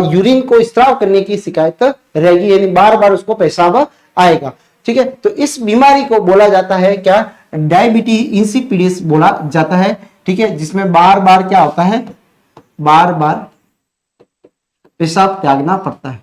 यूरिन को स्त्राव करने की शिकायत रहेगी, यानी बार बार उसको पेशाब आएगा, ठीक है। तो इस बीमारी को बोला जाता है क्या, डायबिटीज इंसिपिडिस बोला जाता है, ठीक है, जिसमें बार बार क्या होता है, बार बार पेशाब त्यागना पड़ता है।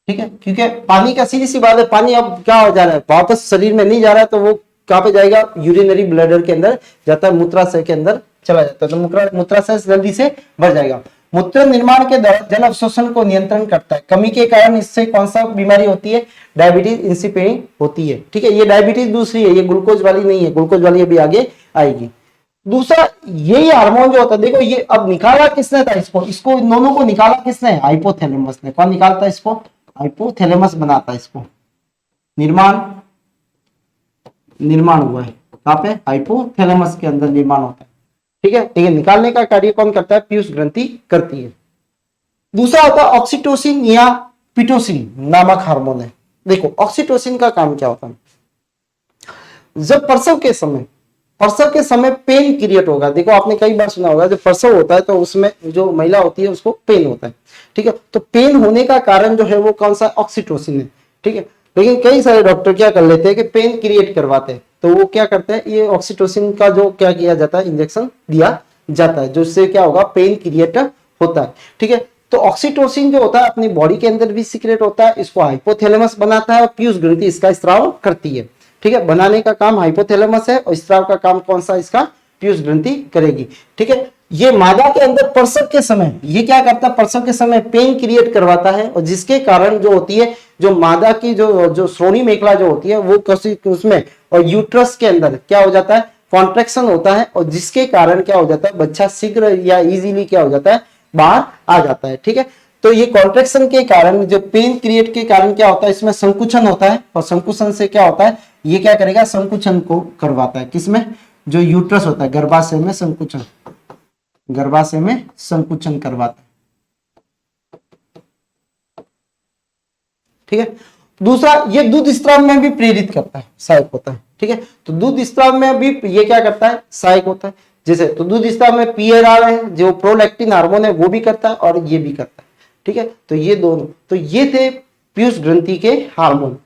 ठीक है, क्योंकि पानी का सीधी सी बात है, पानी अब क्या हो जा रहा है, वापस शरीर में नहीं जा रहा है, तो वो कहां पे जाएगा, यूरिनरी ब्लडर के अंदर जाता है, मूत्राशय के अंदर चला जाता है, तो मूत्राशय जल्दी से भर जाएगा। मूत्र निर्माण के दौरान जल अवशोषण को नियंत्रण करता है। कमी के कारण इससे कौन सा बीमारी होती है, डायबिटीज इंसिपिडेंस होती है। ठीक है, ये डायबिटीज दूसरी है, ये ग्लूकोज वाली नहीं है, ग्लूकोज वाली अभी आगे आएगी। दूसरा यही हार्मोन जो होता है, देखो ये अब निकाला किसने था इसको इन दोनों को निकाला किसने, हाइपोथैलेमस ने। कौन निकालता है इसको, हाइपोथैलेमस बनाता है इसको। निर्माण हुआ है कहां पे, हाइपोथैलेमस के अंदर निर्माण होता है। ठीक है, ठीक है, निकालने का कार्य कौन करता है, पीयूष ग्रंथि करती है। दूसरा होता है ऑक्सीटोसिन या पिटोसिन नामक हार्मोन है। देखो ऑक्सीटोसिन का काम क्या होता है, जब प्रसव के समय पेन क्रिएट होगा। देखो आपने कई बार सुना होगा, जब प्रसव होता है तो उसमें जो महिला होती है उसको पेन होता है। ठीक है, तो पेन होने का कारण जो है वो कौन सा, ऑक्सीटोसिन है। ठीक है, लेकिन कई सारे डॉक्टर क्या कर लेते हैं कि पेन क्रिएट करवाते हैं, तो वो क्या करते हैं, ये ऑक्सीटोसिन का जो क्या किया जाता है, इंजेक्शन दिया जाता है, जिससे क्या होगा, पेन क्रिएट होता है। ठीक है, तो ऑक्सीटोसिन जो होता है अपनी बॉडी के अंदर भी सीक्रेट होता है, इसको हाइपोथैलेमस बनाता है और पीयूष ग्रंथि इसका स्त्राव करती है। ठीक है, बनाने का काम हाइपोथैलेमस है और स्त्राव का काम कौन सा, इसका पीयूष ग्रंथि करेगी। ठीक है, ये मादा के अंदर प्रसव के समय ये क्या करता है, प्रसव के समय पेन क्रिएट करवाता है, और जिसके कारण जो होती है, जो मादा की जो श्रोणी मेखला जो होती है वो उसमें और यूट्रस के अंदर क्या हो जाता है, कॉन्ट्रेक्शन होता है, और जिसके कारण क्या हो जाता है, बच्चा शीघ्र या इजीली क्या हो जाता है, बाहर आ जाता है। ठीक है, तो ये कॉन्ट्रेक्शन के कारण, जो पेन क्रिएट के कारण क्या होता है, इसमें संकुचन होता है, और संकुचन से क्या होता है, ये क्या करेगा, संकुचन को करवाता है। किसमें, जो यूट्रस होता है, गर्भाशय में संकुचन करवाता है। ठीक है, दूसरा ये दूध स्त्राव में भी प्रेरित करता है, सहायक होता है। ठीक है, तो दूध स्त्राव में भी ये क्या करता है, सहायक होता है। जैसे तो दूध स्त्राव में पीएआर है, जो प्रोलैक्टिन हार्मोन है वो भी करता है और ये भी करता है। ठीक है, तो ये दोनों, तो ये थे पीयूष ग्रंथि के हार्मोन।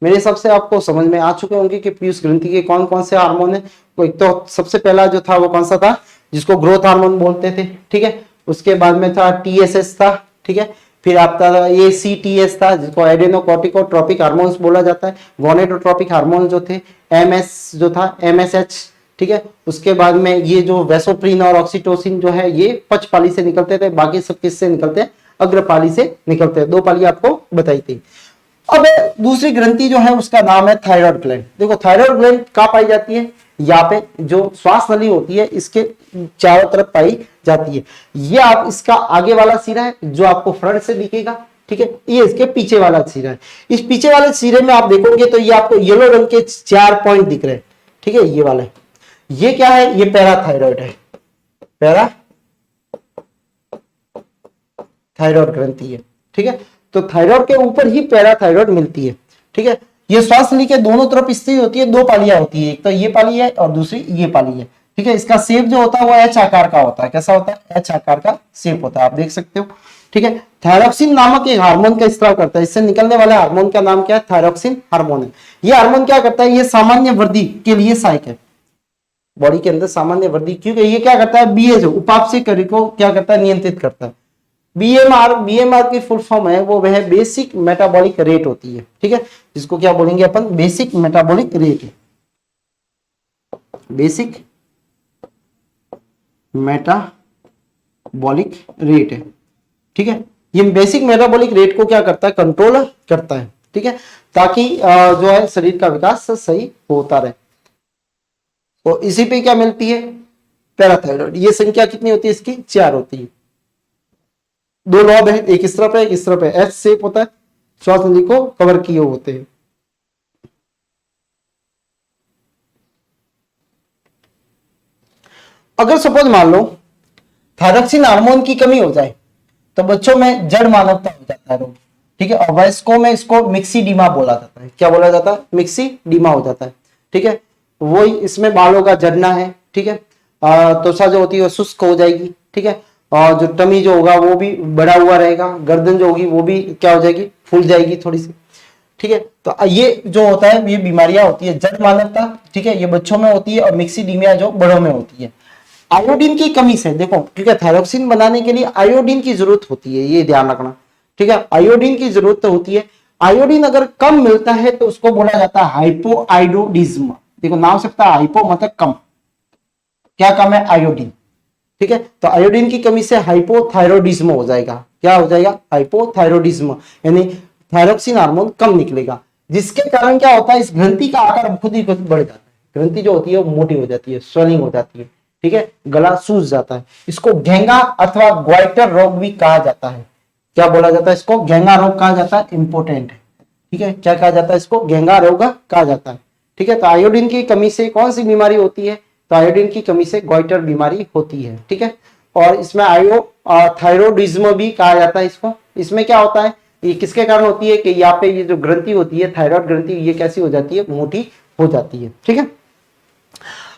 मेरे हिसाब से आपको समझ में आ चुके होंगे कि पीयूष ग्रंथि के कौन कौन से हार्मोन है। एक तो सबसे पहला जो था वो कौन सा था, जिसको ग्रोथ हार्मोन बोलते थे। ठीक है, उसके बाद में था टीएसएस था। ठीक है, फिर आपका एसीटीएस था, जिसको एडेनोकॉर्टिकोट्रोपिक हार्मोन्स बोला जाता है। गोनेडोट्रोपिक हार्मोन जो थे, एमएस जो था, एमएसएच। ठीक है, उसके बाद में ये जो वैसोप्रिन और ऑक्सीटोसिन जो है ये पक्षपाली से निकलते थे, बाकी सब किससे निकलते हैं, अग्रपाली से निकलते हैं। 2 पाली आपको बताई थी। अब दूसरी ग्रंथि जो है उसका नाम है थायराइड ग्लैंड। देखो थायराइड ग्लैंड कहाँ पाई जाती है, यहाँ पे जो श्वास नली होती है इसके चारों तरफ पाई जाती है। ये आप इसका आगे वाला सिरा है जो आपको फ्रंट से दिखेगा। ठीक है, ये इसके पीछे वाला सिरा है। इस पीछे वाले सिरे में आप देखोगे तो ये आपको येलो रंग के 4 पॉइंट दिख रहे हैं। ठीक है, ये वाले, ये क्या है, ये पैराथायराइड है, पैराथायराइड ग्रंथि है। ठीक है, तो थायराइड के ऊपर ही पैराथायराइड मिलती है। ठीक है, ये श्वास नली के दोनों तरफ स्थित होती है, 2 पालियां होती है, एक तो ये पाली है और दूसरी ये पाली है। ठीक है, इसका शेप जो होता है वो एच आकार का होता है। कैसा होता है, एच आकार का शेप होता है, आप देख सकते हो। ठीक है, थायरॉक्सिन नामक एक हार्मोन का स्त्राव करता है। इससे निकलने वाले हार्मोन का नाम क्या है, थायरॉक्सिन हार्मोन है। ये हार्मोन क्या करता है, ये सामान्य वृद्धि के लिए सहायक है, बॉडी के अंदर सामान्य वृद्धि, क्योंकि ये क्या करता है, बीएच उपापचय क्रिया को क्या करता है, नियंत्रित करता है। बीएमआर की फुल फॉर्म है वो वह बेसिक मेटाबॉलिक रेट होती है। ठीक है, जिसको क्या बोलेंगे अपन, basic metabolic rate, basic metabolic rate है। ठीक है, ये बेसिक मेटाबॉलिक रेट को क्या करता है, कंट्रोल करता है। ठीक है, ताकि जो है शरीर का विकास सही होता रहे। तो इसी पे क्या मिलती है, पैराथायराइड। ये संख्या कितनी होती है इसकी, 4 होती है। 2 लॉब है, एक इस तरफ है, एक इस तरफ है, एच शेप होता है, श्वास नली को कवर किए होते हैं। अगर सपोज मान लो थायरॉक्सिन हार्मोन की कमी हो जाए तो बच्चों में जड़ मानवता हो जाता है रोग। ठीक है, और वयस्कों में इसको मिक्सीडीमा बोला जाता है। क्या बोला जाता है, मिक्सीडीमा हो जाता है। ठीक है, वो इसमें बालों का झड़ना है। ठीक है, त्वचा जो होती है शुष्क हो जाएगी। ठीक है, और जो टमी जो होगा वो भी बढ़ा हुआ रहेगा, गर्दन जो होगी वो भी क्या हो जाएगी, फूल जाएगी थोड़ी सी। ठीक है, तो ये जो होता है ये बीमारियां होती है, जड़ मानवता। ठीक है, ये बच्चों में होती है, और मिक्सीडीमिया जो बड़ों में होती है। आयोडीन की कमी से, देखो ठीक है, थायरॉक्सिन बनाने के लिए आयोडीन की जरूरत होती है, ये ध्यान रखना। ठीक है, आयोडीन की जरूरत होती है। आयोडीन अगर कम मिलता है तो उसको बोला जाता है हाइपोआयोडिज्म। देखो नाम से पता है, हाइपो मतलब कम, क्या कम है, आयोडीन। ठीक है। तो आयोडीन की कमी से हाइपोथायरॉयडिज्म हो जाएगा। क्या हो जाएगा? हाइपोथायरॉयडिज्म, यानी थायरोक्सिन हार्मोन कम निकलेगा, जिसके कारण क्या होता है, इस ग्रंथि का आकार खुद ही खुद बढ़ जाता है। ग्रंथि जो होती है वो मोटी हो जाती है, स्वेलिंग हो जाती है, ठीक है, गला सूज जाता है। इसको घेंगा अथवा ग्वाइटर रोग भी कहा जाता है। क्या बोला जाता है इसको? घेंगा रोग कहा जाता है। इंपोर्टेंट है, ठीक है। क्या कहा जाता है इसको? घेंगा रोग कहा जाता है, ठीक है। तो आयोडीन की कमी से कौन सी बीमारी होती है? तो आयोडीन की कमी से ग्वाइटर बीमारी होती है, ठीक है। और इसमें थायरोडिज्म भी कहा जाता है इसको। इसमें क्या होता है, ये किसके कारण होती है कि यहाँ पे ये जो ग्रंथि होती है, थायराइड ग्रंथि, ये कैसी हो जाती है? मोटी हो जाती है, ठीक है।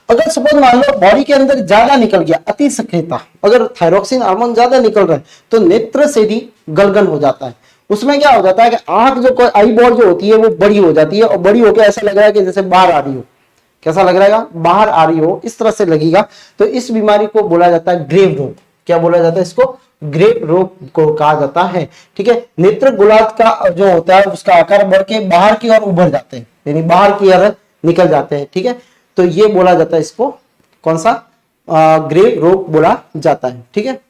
अगर सपोज मान लो बॉडी के अंदर ज्यादा निकल गया, अति सक्रियता, अगर थायरोक्सिन हार्मोन ज्यादा निकल रहा है तो नेत्र से भी गलगन हो जाता है। उसमें क्या हो जाता है कि आंख जो आई बॉल जो होती है वो बड़ी हो जाती है, और बड़ी होकर ऐसा लग रहा है कि जैसे बाहर आ रही हो। कैसा लग रहा है? बाहर आ रही हो, इस तरह से लगेगा। तो इस बीमारी को बोला जाता है ग्रेव रोग। क्या बोला जाता है इसको? ग्रेव रोग को कहा जाता है, ठीक है। नेत्र गुलाब का जो होता है उसका आकार बढ़ के बाहर की ओर उभर जाते हैं, यानी बाहर की ओर निकल जाते हैं, ठीक है। तो ये बोला जाता है इसको, कौन सा? ग्रेव रोग बोला जाता है, ठीक है।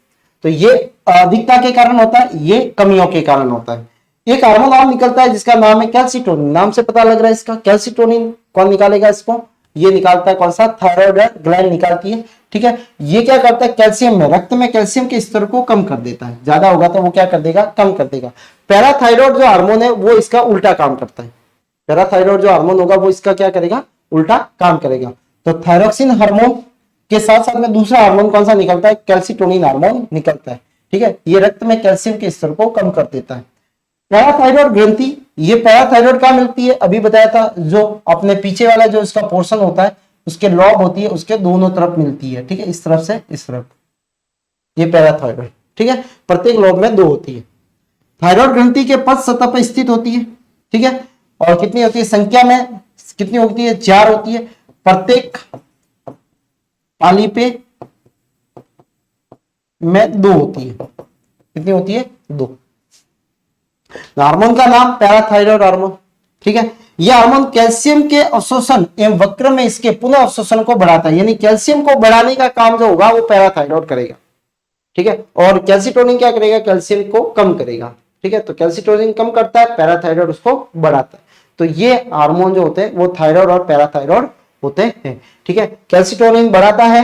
तो ये अधिकता के कारण होता है, ये कमियों के कारण होता है। एक हार्मोन और निकलता है जिसका नाम है कैल्सिटोनिन। नाम से पता लग रहा है इसका। कैल्सिटोनिन कौन निकालेगा इसको? ये निकालता है कौन सा? थायराइड ग्लैंड निकालती है, ठीक है। ये क्या करता है? कैल्शियम में, रक्त में कैल्शियम के स्तर को कम कर देता है। ज्यादा होगा तो वो क्या कर देगा? कम कर देगा। पैराथायरॉयड जो हार्मोन है वो इसका उल्टा काम करता है। पैराथायरॉयड जो हार्मोन होगा वो इसका क्या करेगा? उल्टा काम करेगा। तो थायरोक्सिन हार्मोन के साथ साथ में दूसरा हार्मोन कौन सा निकलता है? कैल्सिटोनिन हार्मोन निकलता है, ठीक है। ये रक्त में कैल्शियम के स्तर को कम कर देता है। पैराथायरॉयड ग्रंथि, ये पैराथायरॉयड कहाँ मिलती है? अभी बताया था, जो अपने पीछे वाला जो इसका पोर्शन होता है, उसके लॉब होती है, उसके दोनों तरफ मिलती है, ठीक है। इस तरफ से इस तरफ, ये पैराथायरॉयड, ठीक है। प्रत्येक लॉब में 2 होती है। थायरॉयड ग्रंथि के पश्च सतह पर स्थित होती है, ठीक है। और कितनी होती है? संख्या में कितनी होती है? 4 होती है। प्रत्येक पाली पे में 2 होती है। कितनी होती है? 2। हार्मोन का नाम पैराथायरॉयड हार्मोन, ठीक है। यह हार्मोन कैल्शियम के अवशोषण एवं वक्र में इसके पुनः अवशोषण को बढ़ाता है, यानी कैल्शियम को बढ़ाने का काम जो होगा वो पैराथायरॉयड करेगा, ठीक है। और कैल्सिटोनिन क्या करेगा? कैल्शियम को कम करेगा, ठीक है। तो कैल्सिटोनिन कम करता है, पैराथायरॉयड उसको बढ़ाता है। तो ये हार्मोन जो होते हैं वो थायरॉयड और पैराथायरॉयड होते हैं, ठीक है। कैल्सिटोनिन बढ़ाता है,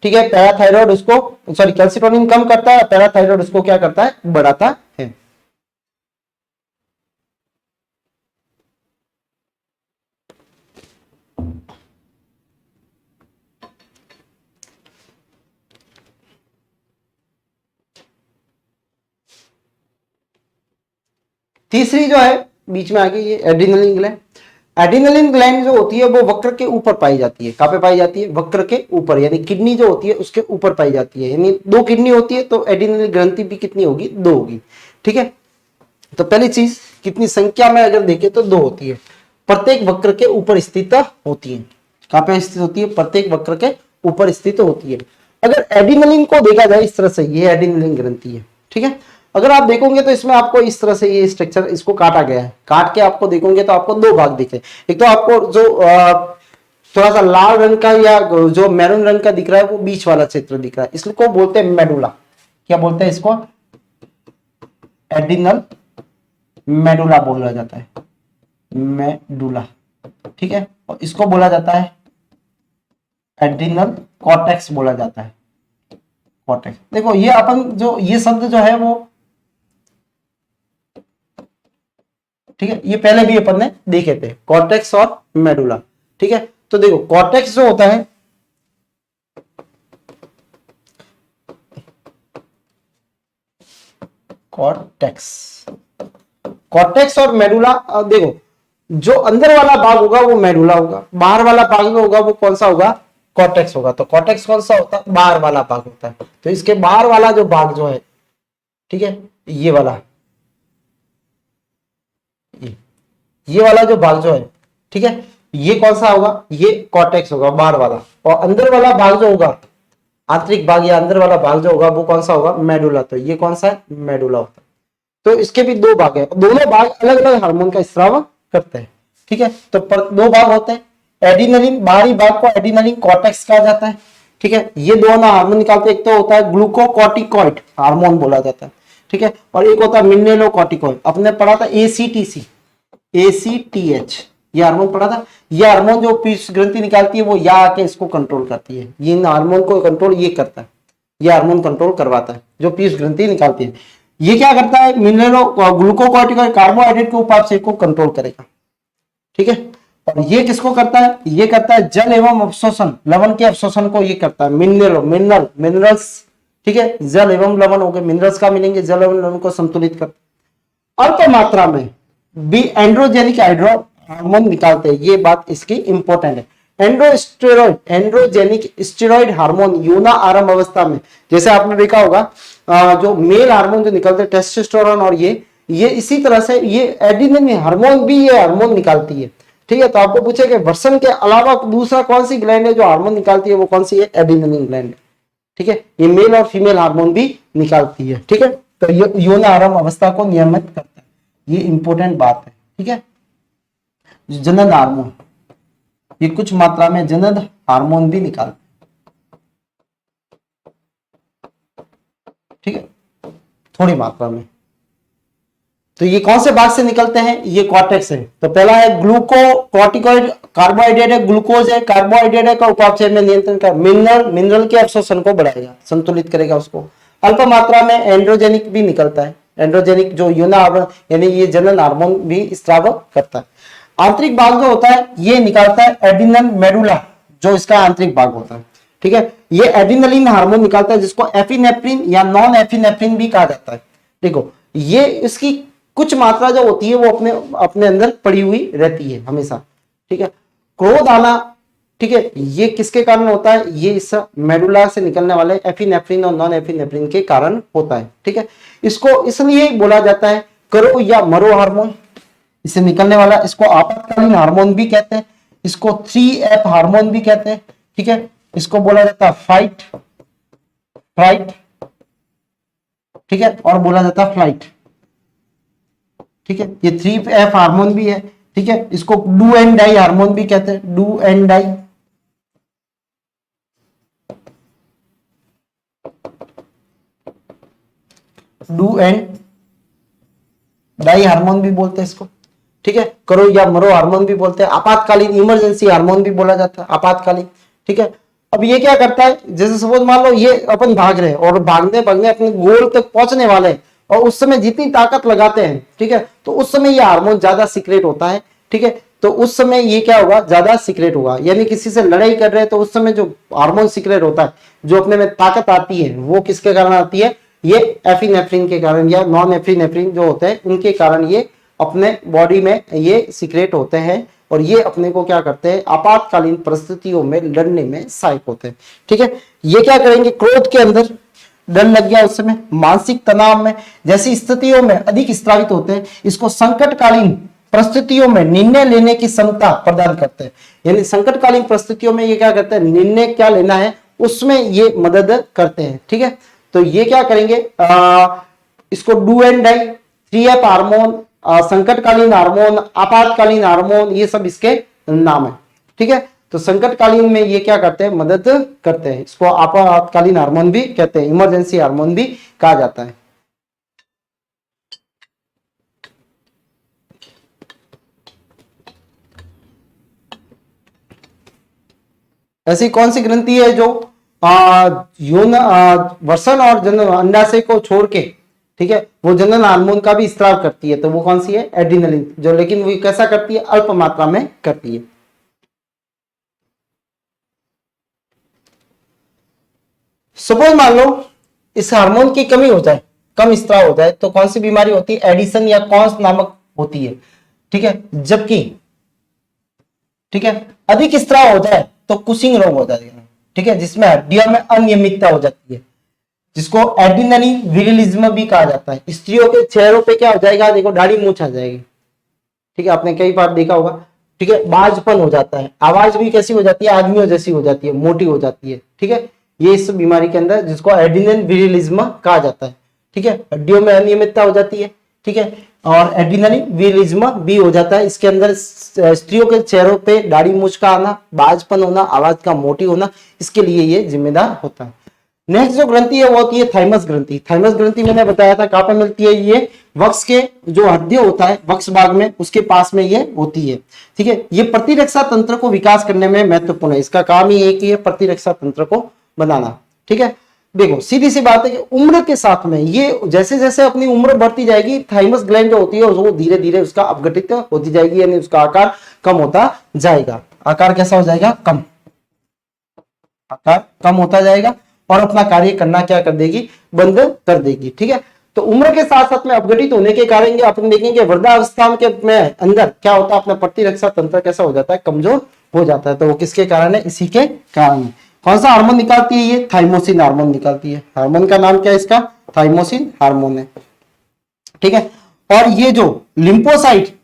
ठीक है। पैराथायरॉयड उसको, सॉरी, कैल्सिटोनिन कम करता है, पैराथायरॉयड उसको क्या करता है? बढ़ाता है। तीसरी जो है बीच में आ गई, ये एड्रिनलिन ग्लैंड। एड्रिनलिन ग्लैंड जो होती है वो वक्र के ऊपर पाई जाती है। कहां पे पाई जाती है? वक्र के ऊपर, यानी किडनी जो होती है उसके ऊपर पाई जाती है। यानी 2 किडनी होती है तो एड्रिनलिन ग्रंथि भी कितनी होगी? 2 होगी, ठीक है। तो पहली चीज, कितनी संख्या में अगर देखें तो 2 होती है। प्रत्येक वक्र के ऊपर स्थित होती है। कहां पे स्थित होती है? प्रत्येक वक्र के ऊपर स्थित होती है। अगर एड्रिनलिन को देखा जाए इस तरह से, ये एड्रिनलिन ग्रंथि है, ठीक है। अगर आप देखोगे तो इसमें आपको इस तरह से ये स्ट्रक्चर इसको काटा गया है। काट के आपको देखोगे तो आपको 2 भाग दिखे। एक तो आपको जो थोड़ा सा लाल रंग का या जो मैरून रंग का दिख रहा है वो बीच वाला क्षेत्र दिख रहा है, इसको बोलते हैं मेडुला। क्या बोलते हैं इसको? एड्रिनल मेडुला बोला जाता है, मेडुला, ठीक है। और इसको बोला जाता है एड्रिनल कॉर्टेक्स बोला जाता है, कॉर्टेक्स। देखो ये अपन जो ये शब्द जो है वो, ठीक है, ये पहले भी अपन ने देखे थे, कॉर्टेक्स और मेडुला, ठीक है। तो देखो कॉर्टेक्स जो होता है, कॉर्टेक्स और मेडुला, देखो जो अंदर वाला भाग होगा वो मेडुला होगा, बाहर वाला भाग जो होगा वो कौन सा होगा? कॉर्टेक्स होगा। तो कॉर्टेक्स कौन सा होता है? बाहर वाला भाग होता है। तो इसके बाहर वाला जो भाग जो है, ठीक है, ये वाला, ये वाला जो भाग जो है, ठीक है, ये कौन सा होगा? ये कॉर्टेक्स होगा, बाहर वाला। और अंदर वाला भाग जो होगा, आंतरिक भाग या अंदर वाला भाग जो होगा वो कौन सा होगा? मेडुला। तो ये कौन सा है? मेडुला होता है। तो इसके भी 2 भाग है, दोनों भाग अलग अलग हार्मोन का स्राव करते हैं, ठीक है। तो 2 भाग होते हैं। एड्रिनलिन, बाहरी भाग को एड्रिनलिन कॉर्टेक्स कहा जाता है, ठीक है, ये दोनों हार्मोन निकालते हैं। एक तो होता है ग्लूकोकॉर्टिकॉइड हार्मोन बोला जाता है, ठीक है, और एक होता है मिनरलोकॉर्टिकॉइड। अपने पढ़ा था एसीटीसी, एसीटीएच, ये हार्मोन पढ़ा था। ये हार्मोन जो पीयूष ग्रंथि निकालती है वो यहाँ आके इसको कंट्रोल करती है, ये हार्मोन को कंट्रोल ये करता है, ये हार्मोन कंट्रोल करवाता है जो पीयूष ग्रंथि निकालती है। ये क्या करता है, मिनरलो ग्लूकोकॉर्टिकॉइड कार्बोहाइड्रेट के उपापचय को कंट्रोल करेगा, ठीक है। और ये किसको करता है, ये करता है जल एवं अवशोषण, लवण के अवशोषण को ये करता है। मिनरल्स, ठीक है, जल एवं लवण हो गए, मिनरल्स का मिलेंगे, जल एवं लवण को संतुलित करता। अल्प मात्रा में भी एंड्रोजेनिक हार्मोन निकालते हैं, ये बात इसकी इंपॉर्टेंट है। एंड्रोजेनिक स्टेरॉइड हार्मोन यौन आरंभ अवस्था में, जैसे आपने देखा होगा जो मेल हार्मोन जो निकलते हैं टेस्टोस्टेरोन, और ये इसी तरह से ये एड्रेनलिन हार्मोन भी ये हार्मोन निकालती है, ठीक है। तो आपको पूछे कि वर्सन के अलावा दूसरा कौन सी ग्लैंड है जो हार्मोन निकालती है, वो कौन सी है, एड्रेनलिन ग्लैंड है, ठीक है। ये मेल और फीमेल हार्मोन भी निकालती है, ठीक है। तो ये यौन आरंभ अवस्था को नियमित करता है, ये इंपॉर्टेंट बात है, ठीक है। जनन हार्मोन, ये कुछ मात्रा में जनन हार्मोन भी निकालते हैं, ठीक है, थोड़ी मात्रा में। तो ये कौन से भाग से निकलते हैं, ये कॉर्टेक्स है। तो पहला है ग्लूकोकॉर्टिकॉइड, कार्बोहाइड्रेट है, ग्लूकोज है, कार्बोहाइड्रेट है का उपापचय में नियंत्रण कर, मिनरल के अवशोषण को बढ़ाएगा, संतुलित करेगा उसको। अल्प मात्रा में एंड्रोजेनिक भी निकलता है, एंड्रोजेनिक जो यौन हार्मोन यानी ये जनन हार्मोन भी स्राव करता है। आंतरिक भाग जो होता है ये निकालता है एड्रिनल मेडुला, जो इसका आंतरिक भाग होता है, ठीक है। ये एड्रिनलिन हार्मोन निकालता है जिसको एफिनेफ्रिन या नॉन एफिनेफ्रिन भी कहा जाता है। देखो ये इसकी कुछ मात्रा जो होती है वो अपने अंदर पड़ी हुई रहती है हमेशा, ठीक है। क्रोध आना, ठीक है, ये किसके कारण होता है, ये इस मेडुला से निकलने वाले एफिनेफ्रिन और नॉन एफिनेफ्रिन के कारण होता है, ठीक है। इसको इसलिए बोला जाता है करो या मरो हार्मोन, इससे निकलने वाला, इसको आपातकालीन हार्मोन भी कहते हैं, इसको 3F हार्मोन भी कहते हैं, ठीक है। इसको बोला जाता है फाइट, ठीक है, और बोला जाता है फ्लाइट, ठीक है। ये 3F हार्मोन भी है, ठीक है। इसको डू एंड डाई हार्मोन भी कहते हैं, do and die, do and die hormone भी बोलते हैं इसको, ठीक है। करो या मरो हार्मोन भी बोलते हैं, आपातकालीन इमरजेंसी हार्मोन भी बोला जाता है, आपातकालीन, ठीक है। अब ये क्या करता है, जैसे सपोज मान लो ये अपन भाग रहे हैं और भागने भागने अपने गोल तक पहुंचने वाले हैं, और उस समय जितनी ताकत लगाते हैं, ठीक है, तो उस समय ये हार्मोन ज्यादा सीक्रेट होता है, ठीक है। तो उस समय ये क्या होगा, ज्यादा सीक्रेट होगा, यानी किसी से लड़ाई कर रहे हैं तो उस समय जो हार्मोन सीक्रेट होता है, जो अपने में ताकत आती है, वो किसके कारण आती है, ये एफिनेफ्रिन के कारण या नॉन एफिनेफ्रिन जो होते हैं उनके कारण ये अपने बॉडी में ये सीक्रेट होते हैं, और ये अपने को क्या करते हैं, आपातकालीन परिस्थितियों में लड़ने में सहायक होते हैं, ठीक है। ये क्या करेंगे, क्रोध के अंदर डर लग गया उस समय, मानसिक तनाव में जैसी स्थितियों में अधिक स्रावित होते हैं, इसको संकटकालीन परिस्थितियों में निर्णय लेने की क्षमता प्रदान करते हैं। यानी संकटकालीन परिस्थितियों में ये क्या करते हैं, निर्णय क्या लेना है उसमें ये मदद करते हैं, ठीक है। तो ये क्या करेंगे, इसको do and die, 3F hormone, संकटकालीन हार्मोन, आपातकालीन हार्मोन, ये सब इसके नाम है, ठीक है। तो संकटकालीन में ये क्या करते हैं, मदद करते हैं, इसको आपातकालीन हार्मोन भी कहते हैं, इमरजेंसी हार्मोन भी कहा जाता है। ऐसी कौन सी ग्रंथि है जो यौन वसन और जनन अंडाशय को छोड़ के, ठीक है, वो जनन हार्मोन का भी स्राव करती है, तो वो कौन सी है, एड्रिनलिन, जो लेकिन वो कैसा करती है, अल्प मात्रा में करती है। सपोज मान लो इस हार्मोन की कमी हो जाए, कम स्राव हो जाए, तो कौन सी बीमारी होती है, एडिसन या कॉन्स नामक होती है, ठीक है। जबकि, ठीक है, अधिक स्राव हो जाए तो कुशिंग रोग हो जाएगा, ठीक है, जिसमें हड्डियों में अनियमितता हो जाती है, जिसको एड्रिनलिन विरिलिज्म भी कहा जाता है। स्त्रियों के चेहरों पे क्या हो जाएगा, देखो दाढ़ी मूंछ आ जाएगी, ठीक है, आपने कई बार देखा होगा, ठीक है, बाजपन हो जाता है, आवाज भी कैसी हो जाती है, आदमियों जैसी हो जाती है, मोटी हो जाती है, ठीक है। ये इस बीमारी के अंदर जिसको एड्रिनल विरिलिज्म कहा जाता है, ठीक है, हड्डियों में अनियमितता हो जाती है, ठीक है। और एड्रिनलिज्म भी हो जाता है। इसके अंदर स्त्रियों के चेहरों पे दाढ़ी मूंछ का आना, बाजपन होना, आवाज का मोटी होना, इसके लिए ये जिम्मेदार होता है। नेक्स्ट जो ग्रंथि है वो होती है थाइमस ग्रंथि। थाइमस ग्रंथि मैंने बताया था कहां पे मिलती है, ये वक्ष के जो हृदय होता है वक्ष भाग में, उसके पास में ये होती है। ठीक है, ये प्रतिरक्षा तंत्र को विकास करने में महत्वपूर्ण है। इसका काम ही एक ही है, प्रतिरक्षा तंत्र को बनाना। ठीक है, देखो सीधी सी बात है कि उम्र के साथ में ये जैसे जैसे अपनी उम्र बढ़ती जाएगी, थाइमस ग्लैंड जो होती है वो धीरे धीरे उसका अपघटित होती जाएगी, यानी उसका आकार कम होता जाएगा। आकार कैसा हो जाएगा, कम, आकार कम होता जाएगा और अपना कार्य करना क्या कर देगी, बंद कर देगी। ठीक है, तो उम्र के साथ साथ में अपघटित होने के कारण अपन देखेंगे वृद्धावस्था के में अंदर क्या होता है, अपना प्रतिरक्षा तंत्र कैसा हो जाता है, कमजोर हो जाता है। तो वो किसके कारण है, इसी के कारण है। कौन सा हार्मोन निकालती है ये, थाइमोसिन हार्मोन निकालती है। हार्मोन का नाम क्या है इसका, थाइमोसिन हार्मोन है। ठीक है, और ये जो लिम्फोसाइट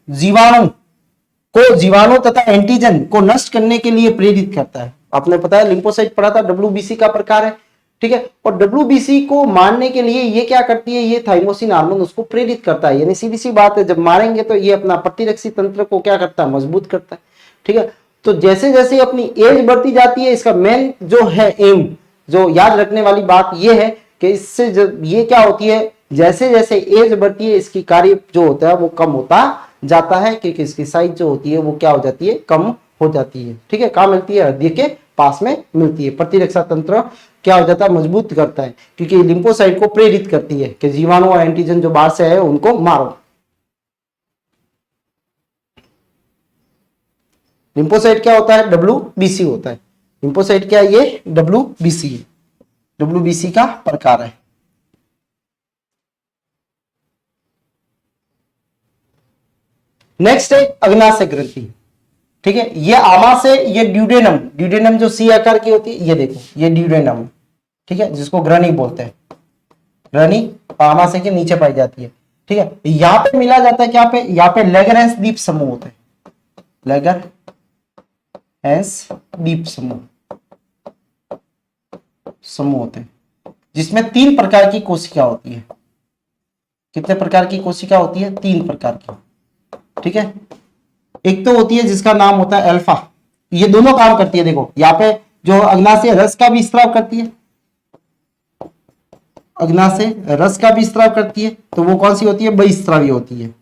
जीवाणु तथा एंटीजन को नष्ट करने के लिए प्रेरित करता है। आपने पता है लिम्फोसाइट पढ़ा था, डब्ल्यूबीसी का प्रकार है। ठीक है, और डब्ल्यूबीसी को मारने के लिए ये क्या करती है, ये थाइमोसिन हार्मोन उसको प्रेरित करता है। यानी सीधी सी बात है, जब मारेंगे तो ये अपना प्रतिरक्षी तंत्र को क्या करता है, मजबूत करता है। ठीक है, तो जैसे जैसे अपनी एज बढ़ती जाती है, इसका मेन जो है एम, जो याद रखने वाली बात ये है कि इससे ये क्या होती है, जैसे जैसे एज बढ़ती है इसकी कार्य जो होता है वो कम होता जाता है, क्योंकि इसकी साइज जो होती है वो क्या हो जाती है, कम हो जाती है। ठीक है, कहाँ मिलती है, हृदय के पास में मिलती है। प्रतिरक्षा तंत्र क्या हो जाता है, मजबूत करता है, क्योंकि लिम्फोसाइट को प्रेरित करती है कि जीवाणु और एंटीजन जो बाहर से आए उनको मारो। लिम्फोसाइट क्या होता है, डब्ल्यूबीसी होता है। लिम्फोसाइट क्या है, ये डब्ल्यूबीसी है, डब्ल्यूबीसी का प्रकार है। नेक्स्ट है अग्नाशय ग्रंथि। ठीक है, ये आमाशय, ये ड्यूडेनम जो सी आकार की होती है, ये देखो ये ड्यूडेनम। ठीक है, जिसको ग्रनी बोलते हैं, ग्रनी आमाशय के नीचे पाई जाती है। ठीक है, यहां पे मिला जाता है क्या पे, यहाँ पे लेगरहंस द्वीप समूह होते हैं, लेगरहंस द्वीप समूह होते हैं, जिसमें 3 प्रकार की कोशिका होती है। कितने प्रकार की कोशिका होती है, 3 प्रकार की। ठीक है, एक तो होती है जिसका नाम होता है अल्फा, ये दोनों काम करती है। देखो यहाँ पे जो अग्नाशय रस का भी स्त्राव करती है, अग्नाशय रस का भी स्त्राव करती है, तो वो कौन सी होती है, बहिस्त्रावी होती है,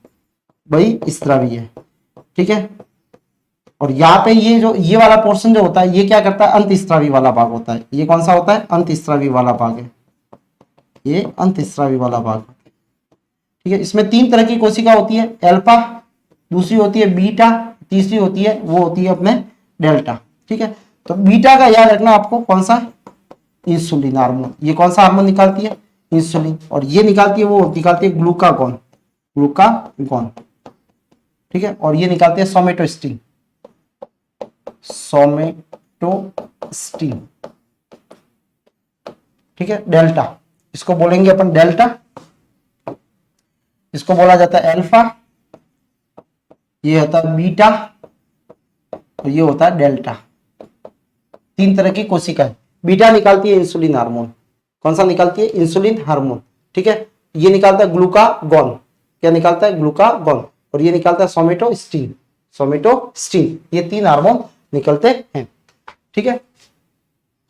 बहिस्त्रावी है। ठीक है, और यहाँ पे ये वाला पोर्शन जो होता है ये क्या करता है, अंतस्त्रावी वाला भाग होता है। ये कौन सा होता है, अंतस्त्रावी वाला भाग है, ये अंतस्त्रावी वाला भाग। ठीक है, इसमें 3 तरह की कोशिका होती है, अल्फा, दूसरी होती है बीटा, तीसरी होती है वो होती है अपने डेल्टा। ठीक है, तो बीटा का याद रखना आपको, कौन सा, इंसुलिन हार्मोन। ये कौन सा हार्मोन निकालती है, इंसुलिन, और ये निकालती है वो निकालती है ग्लूकागॉन। ठीक है, और ये निकालते हैं सोमेटोस्टिन। ठीक है, डेल्टा, इसको बोलेंगे अपन डेल्टा, इसको बोला जाता है अल्फा, ये होता है बीटा और ये होता है डेल्टा। 3 तरह की कोशिका है। बीटा निकालती है इंसुलिन हार्मोन, कौन सा निकालती है, इंसुलिन हार्मोन। ठीक है, ये निकालता है ग्लूकागॉन, क्या निकालता है, ग्लूकागॉन, और ये निकालता है सोमेटोस्टिन। ये 3 हार्मोन निकलते हैं। ठीक है,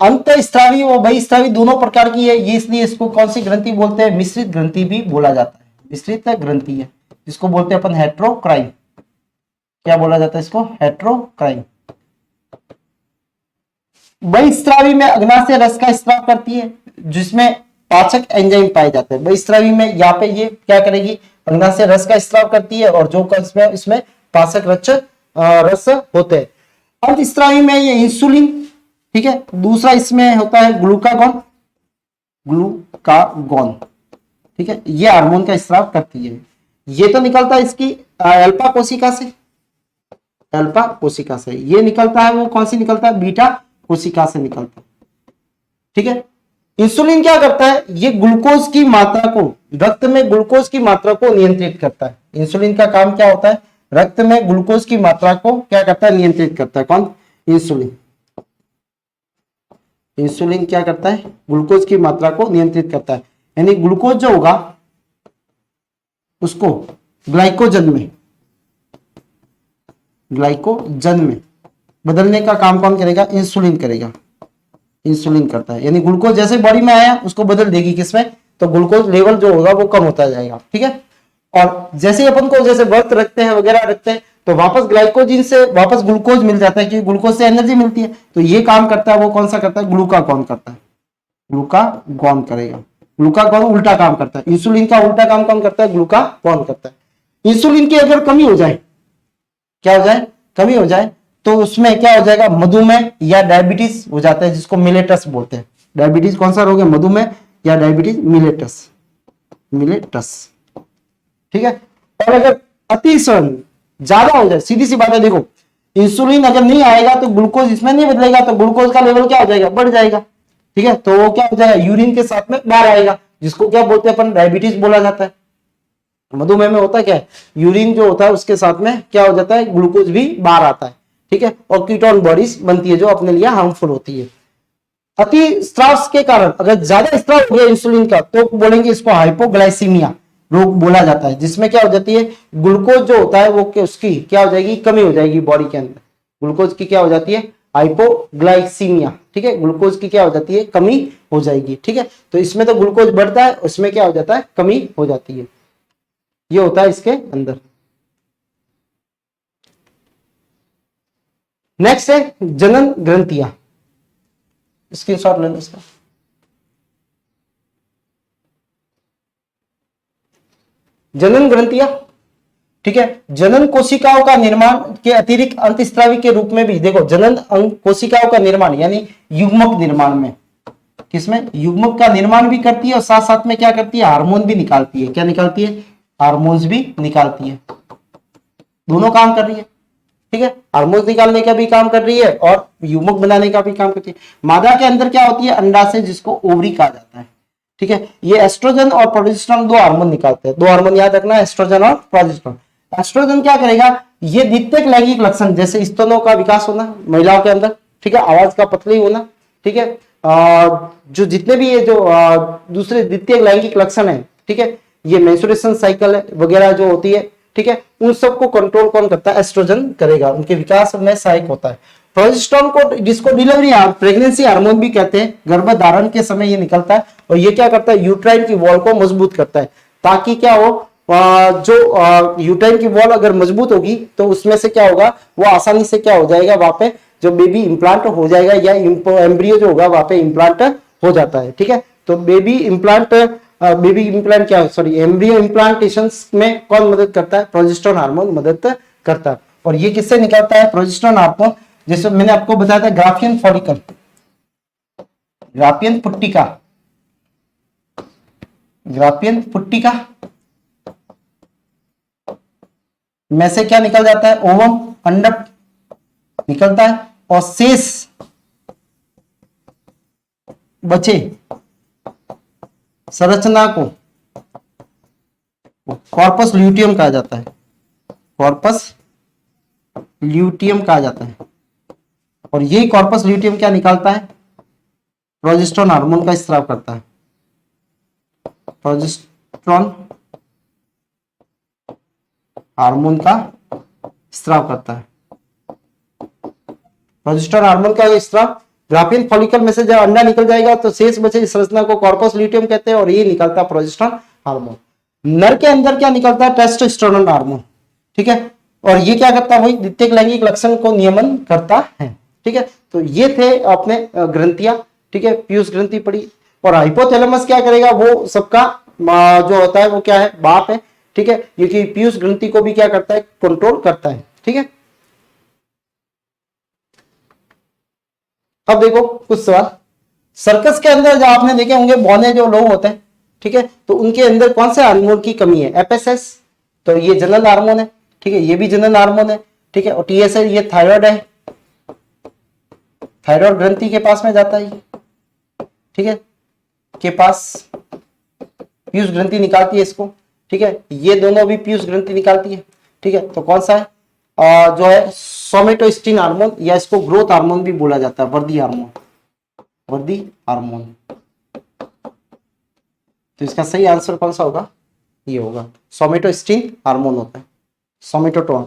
अंतःस्रावी और बहिस्रावी दोनों प्रकार की है ये, इसलिए इसको कौन सी ग्रंथि बोलते हैं, मिश्रित ग्रंथि भी बोला जाता है। मिश्रित ग्रंथि है, जिसको बोलते हैं अपन हेट्रोक्राइन। क्या बोला जाता है इसको, हेट्रोक्राइन। बहिस्रावी में अग्नाशय रस का स्त्राव करती है, जिसमें पाचक एंजाइम पाए जाते हैं। बहिस्रावी में यहाँ पे ये क्या करेगी, अग्नाशय रस का स्त्राव करती है, और जो इसमें पाचक रस होते हैं। अंतःस्रावी में ये इंसुलिन, ठीक है, दूसरा इसमें होता है ग्लूकागॉन। ठीक है, ये हार्मोन का स्त्राव करती है। ये तो निकलता है इसकी अल्फा कोशिका से, ये निकलता है वो कौन सी निकलता है, बीटा कोशिका से निकलता है। ठीक है, इंसुलिन क्या करता है, ये ग्लूकोज की मात्रा को, रक्त में ग्लूकोज की मात्रा को नियंत्रित करता है। इंसुलिन का काम क्या होता है, रक्त में ग्लूकोज की मात्रा को क्या करता है, नियंत्रित करता है। कौन, इंसुलिन क्या करता है, ग्लूकोज की मात्रा को नियंत्रित करता है। यानी ग्लूकोज जो होगा उसको ग्लाइकोजन में, ग्लाइकोजन में बदलने का काम कौन करेगा? इंसुलिन करेगा। इंसुलिन करता है, यानी ग्लूकोज जैसे बॉडी में आया उसको बदल देगी किसमें? तो ग्लूकोज लेवल जो होगा वो कम होता जाएगा, ठीक है। और जैसे ही अपन को जैसे व्रत रखते हैं वगैरह रखते हैं तो वापस ग्लाइकोजिन से वापस ग्लूकोज मिल जाता है, क्योंकि ग्लूकोज से एनर्जी मिलती है। तो ये काम करता है वो कौन सा करता है? ग्लूकागॉन करता है। ग्लूकागॉन करेगा। ग्लूकागॉन उल्टा काम करता है, इंसुलिन का उल्टा काम कौन करता है? ग्लूकागॉन करता है। इंसुलिन की अगर कमी हो जाए, क्या हो जाए? कमी हो जाए तो उसमें क्या हो जाएगा? मधुमेह या डायबिटीज हो जाता है, जिसको मिलेटस बोलते हैं। डायबिटीज कौन सा रोग है? मधुमेह या डायबिटीज मिलेटस, मिलेटस, ठीक है। और अगर अतिशय ज्यादा हो जाए, सीधी सी बात है, देखो इंसुलिन अगर नहीं आएगा तो ग्लूकोज इसमें नहीं बदलेगा, तो ग्लूकोज का लेवल क्या हो जाएगा? बढ़ जाएगा, ठीक है। तो वो क्या हो जाएगा? यूरिन के साथ में बाहर आएगा, जिसको क्या बोलते हैं अपन? डायबिटीज बोला जाता है। मधुमेह में होता क्या है? यूरिन जो होता है उसके साथ में क्या हो जाता है? ग्लूकोज भी बाहर आता है, ठीक है। और कीटोन बॉडीज बनती है जो अपने लिए हार्मफुल होती है। अति स्त्राव के कारण, अगर ज्यादा स्त्राव हो गया इंसुलिन का तो बोलेंगे इसको हाइपोग्लाइसीमिया रोग बोला जाता है, जिसमें क्या हो जाती है? ग्लूकोज जो होता है वो उसकी क्या हो जाएगी? कमी हो जाएगी बॉडी के अंदर। ग्लूकोज की क्या हो जाती है? हाइपोग्लाइसीमिया, ठीक है। ग्लूकोज की क्या हो जाती है? कमी हो जाएगी, ठीक है। तो इसमें तो ग्लूकोज बढ़ता है, उसमें क्या हो जाता है? कमी हो जाती है। ये होता है इसके अंदर। नेक्स्ट है जनन ग्रंथियां। स्क्रीनशॉट ले लो इसका। जनन ग्रंथियां, ठीक है। जनन कोशिकाओं का निर्माण के अतिरिक्त अंतःस्रावी के रूप में भी, देखो जनन कोशिकाओं का निर्माण यानी युग्मक निर्माण में, किसमें? युग्मक का निर्माण भी करती है और साथ साथ में क्या करती है? हार्मोन भी निकालती है। क्या निकालती है? हार्मोन्स भी निकालती है। दोनों काम कर रही है, ठीक है। हार्मोन्स निकालने का भी काम कर रही है और युग्मक बनाने का भी काम करती है। मादा के अंदर क्या होती है? अंडाशय, जिसको ओवरी कहा जाता है, ठीक है। ये एस्ट्रोजन और प्रोजेस्टेरोन दो हार्मोन निकालते हैं। दो हार्मोन याद रखना, एस्ट्रोजन और प्रोजेस्टेरोन। एस्ट्रोजन क्या करेगा? ये द्वितीयक लैंगिक लक्षण, जैसे स्तनों का विकास होना महिलाओं के अंदर, ठीक है, आवाज का पतली होना, ठीक है, जो जितने भी ये जो दूसरे द्वितीयक लैंगिक लक्षण है, ठीक है, ये मेंस्ट्रुएशन साइकिल वगैरह जो होती है, ठीक है, उन सबको कंट्रोल कौन करता है? एस्ट्रोजन करेगा, उनके विकास में सहायक होता है। प्रोजेस्टेरोन को, जिसको डिलीवरी प्रेगनेंसी हार्मोन भी कहते हैं, गर्भधारण के समय ये निकलता है और ये क्या करता है? यूट्राइन की वॉल को मजबूत करता है, ताकि क्या हो? जो यूट्राइन की वॉल अगर मजबूत होगी तो उसमें से क्या होगा? वो आसानी से क्या हो जाएगा? वहां पे जो बेबी इंप्लांट हो जाएगा या एम्ब्रियो जो होगा वहां पे इंप्लांट हो जाता है, ठीक है। तो बेबी इंप्लांट क्या, सॉरी, एम्ब्रियो इंप्लांटेशन में कौन मदद करता है? प्रोजेस्टेरोन हार्मोन मदद करता है। और ये किससे निकलता है? प्रोजेस्टेरोन हार्मोन, जैसे मैंने आपको बताया था ग्राफियन फॉलिकल, ग्राफियन पुट्टिका, ग्राफियन पुट्टिका में से क्या निकल जाता है? ओवम, अंडक निकलता है और शेष बचे संरचना को कॉर्पस ल्यूटियम कहा जाता है। कॉर्पस ल्यूटियम कहा जाता है। और यही कॉर्पस ल्यूटियम क्या निकालता है? प्रोजेस्टेरोन हार्मोन का स्राव करता है। प्रोजेस्टेरोन हार्मोन का स्राव करता है। प्रोजेस्टेरोन हार्मोन का स्राव, ग्राफियन फॉलिकल में से जब अंडा निकल जाएगा तो शेष बचे संरचना को कॉर्पस ल्यूटियम कहते हैं और ये निकलता है प्रोजेस्टेरोन हार्मोन। नर के अंदर क्या निकलता है? टेस्टोस्टेरोन हार्मोन, ठीक है। और ये क्या करता है? वही द्वितीयक लैंगिक लक्षण को नियमन करता है, ठीक है। तो ये थे अपने ग्रंथियां, ठीक है। पीयूष ग्रंथि पड़ी। और हाइपोथैलेमस क्या करेगा? वो सबका जो होता है वो क्या है? बाप है, ठीक है। क्योंकि पीयूष ग्रंथि को भी क्या करता है? कंट्रोल करता है, ठीक है। अब देखो कुछ सवाल। सर्कस के अंदर जो आपने देखे होंगे बौने जो लोग होते हैं, ठीक है, तो उनके अंदर कौन से हार्मोन की कमी है? एफएसएस, तो ये जनन हार्मोन है, ठीक है, ये भी जनन हार्मोन है, ठीक है। और टीएसएच ये थायराइड है, थायराइड ग्रंथि के पास में जाता है ये, ठीक है, के पास पीयूष ग्रंथि निकालती है इसको, ठीक है। ये दोनों भी पीयूष ग्रंथि निकालती है, ठीक है। तो कौन सा है? जो है सोमेटोस्टिन हार्मोन, या इसको ग्रोथ हार्मोन भी बोला जाता है, वृद्धि हार्मोन, वृद्धि हार्मोन। तो इसका सही आंसर कौन सा होगा? ये होगा, सोमेटोस्टिन हार्मोन होता है, सोमेटोट्रोन।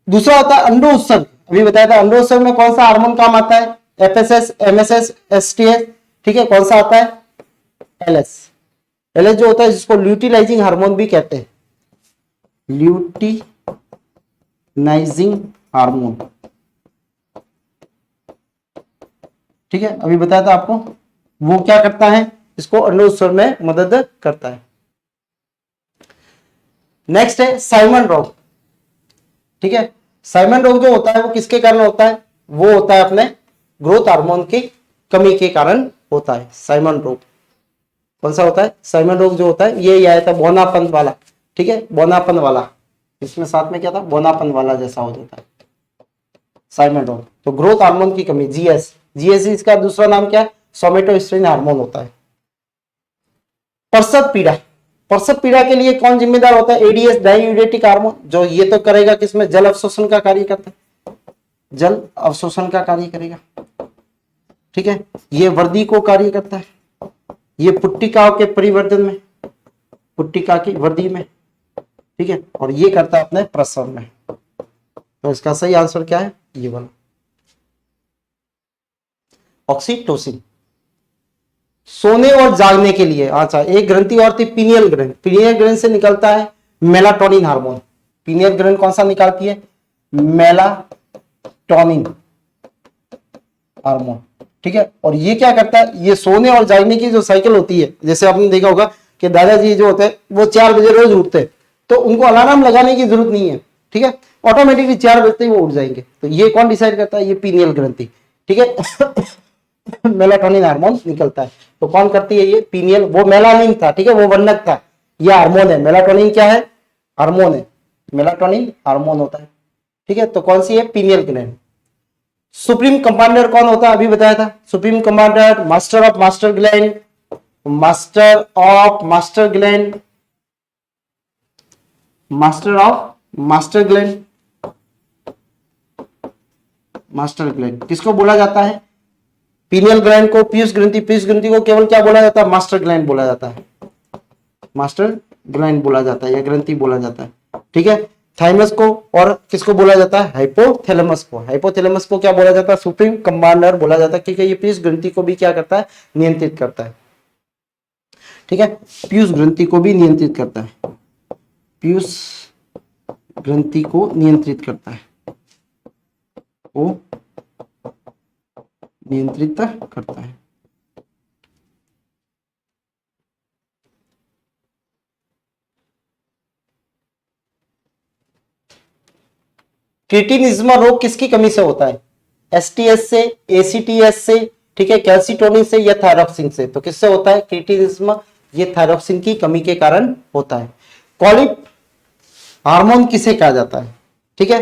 दूसरा होता है अंडो उत्सर्ग, अभी बताया था अंडो उत्सर्ग में कौन सा हार्मोन काम आता है, एफएसएस, एमएसएस, एसटीएस, ठीक है, कौन सा आता है, एलएस। एलएस जो होता है जिसको ल्यूटिलाइजिंग हार्मोन भी कहते हैं, ल्यूटिनाइजिंग हार्मोन, ठीक है, अभी बताया था आपको। वो क्या करता है, इसको अंडो उत्सर्ग में मदद करता है। नेक्स्ट है साइमन रोग, ठीक है। साइमन रोग जो होता है वो किसके कारण होता है, वो होता है अपने ग्रोथ हार्मोन की कमी के कारण होता है साइमन रोग। कौन सा होता है, साइमन रोग जो होता है ये आया था बोनापन वाला, ठीक है, बोनापन वाला, इसमें साथ में क्या था, बोनापन वाला जैसा हो जाता है साइमन रोग। तो ग्रोथ हार्मोन की कमी, जीएस, जीएस इसका दूसरा नाम क्या है, सोमेटोस्टिन हार्मोन होता है। प्रसव पीड़ा, प्रसव पीड़ा के लिए कौन जिम्मेदार होता है, एडीएस डाइयूरेटिक हार्मोन, जो ये तो करेगा किसमें, जल अवशोषण का कार्य करता है, जल अवशोषण का कार्य करेगा, ठीक है। ये वर्दी को कार्य करता है, ये पुट्टिकाओं के परिवर्तन में, पुट्टिका की वृद्धि में, ठीक है, और ये करता है अपने प्रसव में। तो इसका सही आंसर क्या है, ये वाला ऑक्सीटोसिन। सोने और जागने के लिए, अच्छा एक ग्रंथि और थी पीनियल ग्रंथि, पीनियल ग्रंथि से निकलता है मेलाटोनिन हार्मोन। पीनियल ग्रंथि कौन सा निकालती है, मेलाटोनिन हार्मोन, ठीक है। और ये क्या करता है, ये सोने और जागने की जो साइकिल होती है, जैसे आपने देखा होगा कि दादाजी जो होते हैं वो 4 बजे रोज उठते हैं, तो उनको अलार्म लगाने की जरूरत नहीं है, ठीक है, ऑटोमेटिकली 4 बजे वो उठ जाएंगे। तो ये कौन डिसाइड करता है, ये पीनियल ग्रंथि, ठीक है। मेलाटोनिन हार्मोन निकलता है, तो कौन करती है ये, पीनियल, वो मेलानिन था, ठीक है, वो वर्णक था, ये हार्मोन है। मेलाटोनिन क्या है, हार्मोन है, मेलाटोनिन हार्मोन होता है, ठीक है। तो कौन सी है, पीनियल ग्लैंड। सुप्रीम कंपाउंडर कौन होता है, अभी बताया था, supreme compounder, master of master gland, master of master gland, master of master gland, master gland किसको बोला जाता है, पीनियल ग्लैंड को, पीयूष ग्रंथि, पीयूष ग्रंथि को केवल क्या बोला जाता है, मास्टर ग्लैंड बोला जाता है, मास्टर ग्लैंड बोला जाता है या ग्रंथि बोला जाता है, ठीक है। थाइमस को और किसको बोला जाता है, हाइपोथैलेमस को, हाइपोथैलेमस को क्या बोला जाता है, सुप्रीम कमांडर बोला जाता है, क्योंकि ये पीयूष ग्रंथि को भी क्या करता है, नियंत्रित करता है, ठीक है, पीयूष ग्रंथि को भी नियंत्रित करता है, पीयूष ग्रंथि को नियंत्रित करता है, वो नियंत्रित करता है। क्रिटिनिज्म रोग किसकी कमी से होता है, एसटीएस से, एसीटीएस से, ठीक है, कैल्सिटोनिन से या थायरॉक्सिन से। तो किससे होता है क्रिटिनिज्म, ये थायरॉक्सिन की कमी के कारण होता है। कॉलिप हार्मोन किसे कहा जाता है, ठीक है,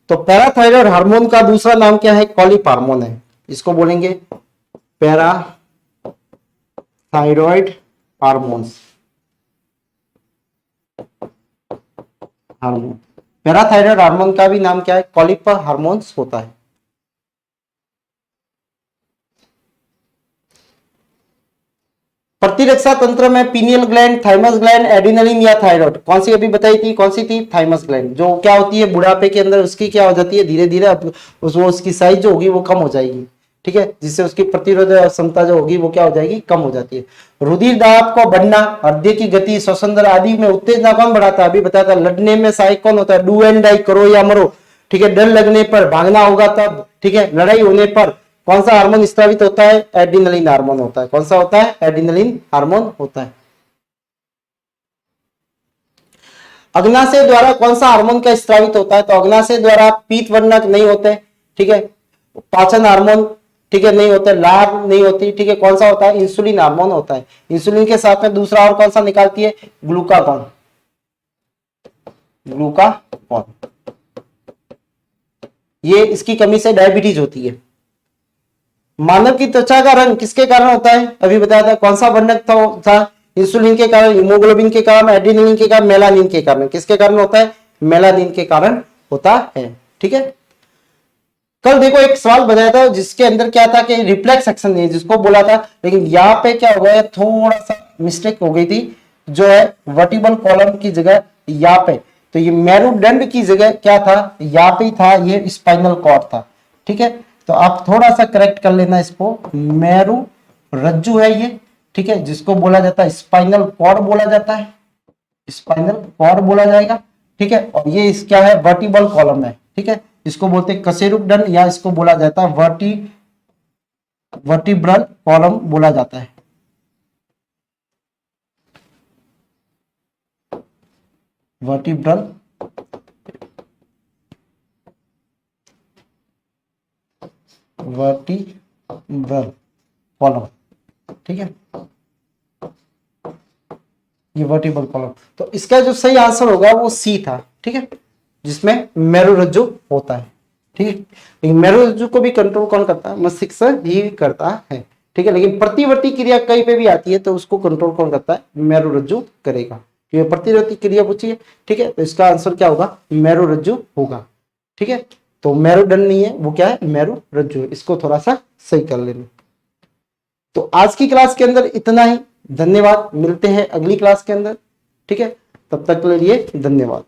तो पैराथायरॉयड हार्मोन का दूसरा नाम क्या है, कॉलिप हार्मोन है, इसको बोलेंगे parathyroid hormones, hormone. Parathyroid hormone का भी नाम क्या है, कॉलिप हार्मोन्स होता है। प्रतिरक्षा तंत्र में pineal gland, thymus gland, adrenaline या थायराइड, कौन सी अभी बताई थी, कौन सी थी, थाइमस ग्लैंड, जो क्या होती है बुढ़ापे के अंदर उसकी क्या हो जाती है, धीरे धीरे उसकी साइज जो होगी वो कम हो जाएगी, ठीक है, जिससे उसकी प्रतिरोधक क्षमता जो होगी वो क्या हो जाएगी, कम हो जाती है। रुधिर दाब को बढ़ना, हृदय की गति, श्वसन दर आदि में उत्तेजना कौन बढ़ाता है, अभी बताया था। लड़ने में सहायक कौन होता है, डू एंड डाई, करो या मरो, ठीक है, डर लगने पर, भागना होगा तब, ठीक है, लड़ाई होने पर कौन सा हार्मोन स्रावित होता है, एड्रिनलिन हार्मोन होता है। कौन सा होता है, एड्रिनलिन हार्मोन होता है। अग्नाशय द्वारा कौन सा हार्मोन का स्रावित होता है, तो अग्नाशय द्वारा पीत वर्णक नहीं होते, ठीक है, पाचन हार्मोन, ठीक है, नहीं होते, लाभ नहीं होती, ठीक है, कौन सा होता है, इंसुलिन हार्मोन होता है। इंसुलिन के साथ में दूसरा और कौन सा निकालती है, ग्लूकागॉन, ग्लूकागॉन, ये इसकी कमी से डायबिटीज होती है। मानव की त्वचा का रंग किसके कारण होता है, अभी बताया था, कौन सा वर्णक था, इंसुलिन के कारण, हीमोग्लोबिन के कारण, एड्रेनालिन के कारण, मेलानिन के कारण। किसके कारण होता है, मेलानिन के कारण होता है, ठीक है। कल देखो एक सवाल बनाया था जिसके अंदर क्या था कि रिफ्लेक्स एक्शन नहीं जिसको बोला था, लेकिन यहाँ पे क्या हो गया, थोड़ा सा मिस्टेक हो गई थी, जो है वर्टिबल कॉलम की जगह यहाँ पे, तो ये मेरुदंड की जगह क्या था, यहाँ पे था ये स्पाइनल कॉर्ड था। ठीक है, तो आप थोड़ा सा करेक्ट कर लेना इसको, मेरु रज्जु है ये, ठीक है, जिसको बोला जाता है स्पाइनल कॉर्ड बोला जाता है, स्पाइनल कॉर्ड बोला जाएगा। ठीक है, और ये इस क्या है, वर्टिबल कॉलम है। ठीक है, इसको बोलते हैं कशेरुकदंड या इसको बोला जाता है वर्टिब्रल कॉलम बोला जाता है। वर्टिब्रल कॉलम, ठीक है, ये वर्टिबल कॉलम। तो इसका जो सही आंसर होगा वो सी था। ठीक है, जिसमें मेरुरज्जु होता है। ठीक है, लेकिन मेरुरज्जु को भी कंट्रोल कौन करता है, मस्तिष्क ही करता है। ठीक है, लेकिन प्रतिवर्ती क्रिया कहीं पे भी आती है तो उसको कंट्रोल कौन करता है, मेरुरज्जु करेगा। ये प्रतिवर्ती क्रिया पूछी है। ठीक है, तो इसका आंसर क्या होगा, मेरुरज्जु होगा। ठीक है, तो मेरुदंड नहीं है, वो क्या है, मेरुरज्जु है। इसको थोड़ा सा सही कर लेना। तो आज की क्लास के अंदर इतना ही। धन्यवाद, मिलते हैं अगली क्लास के अंदर। ठीक है, तब तक के लिए धन्यवाद।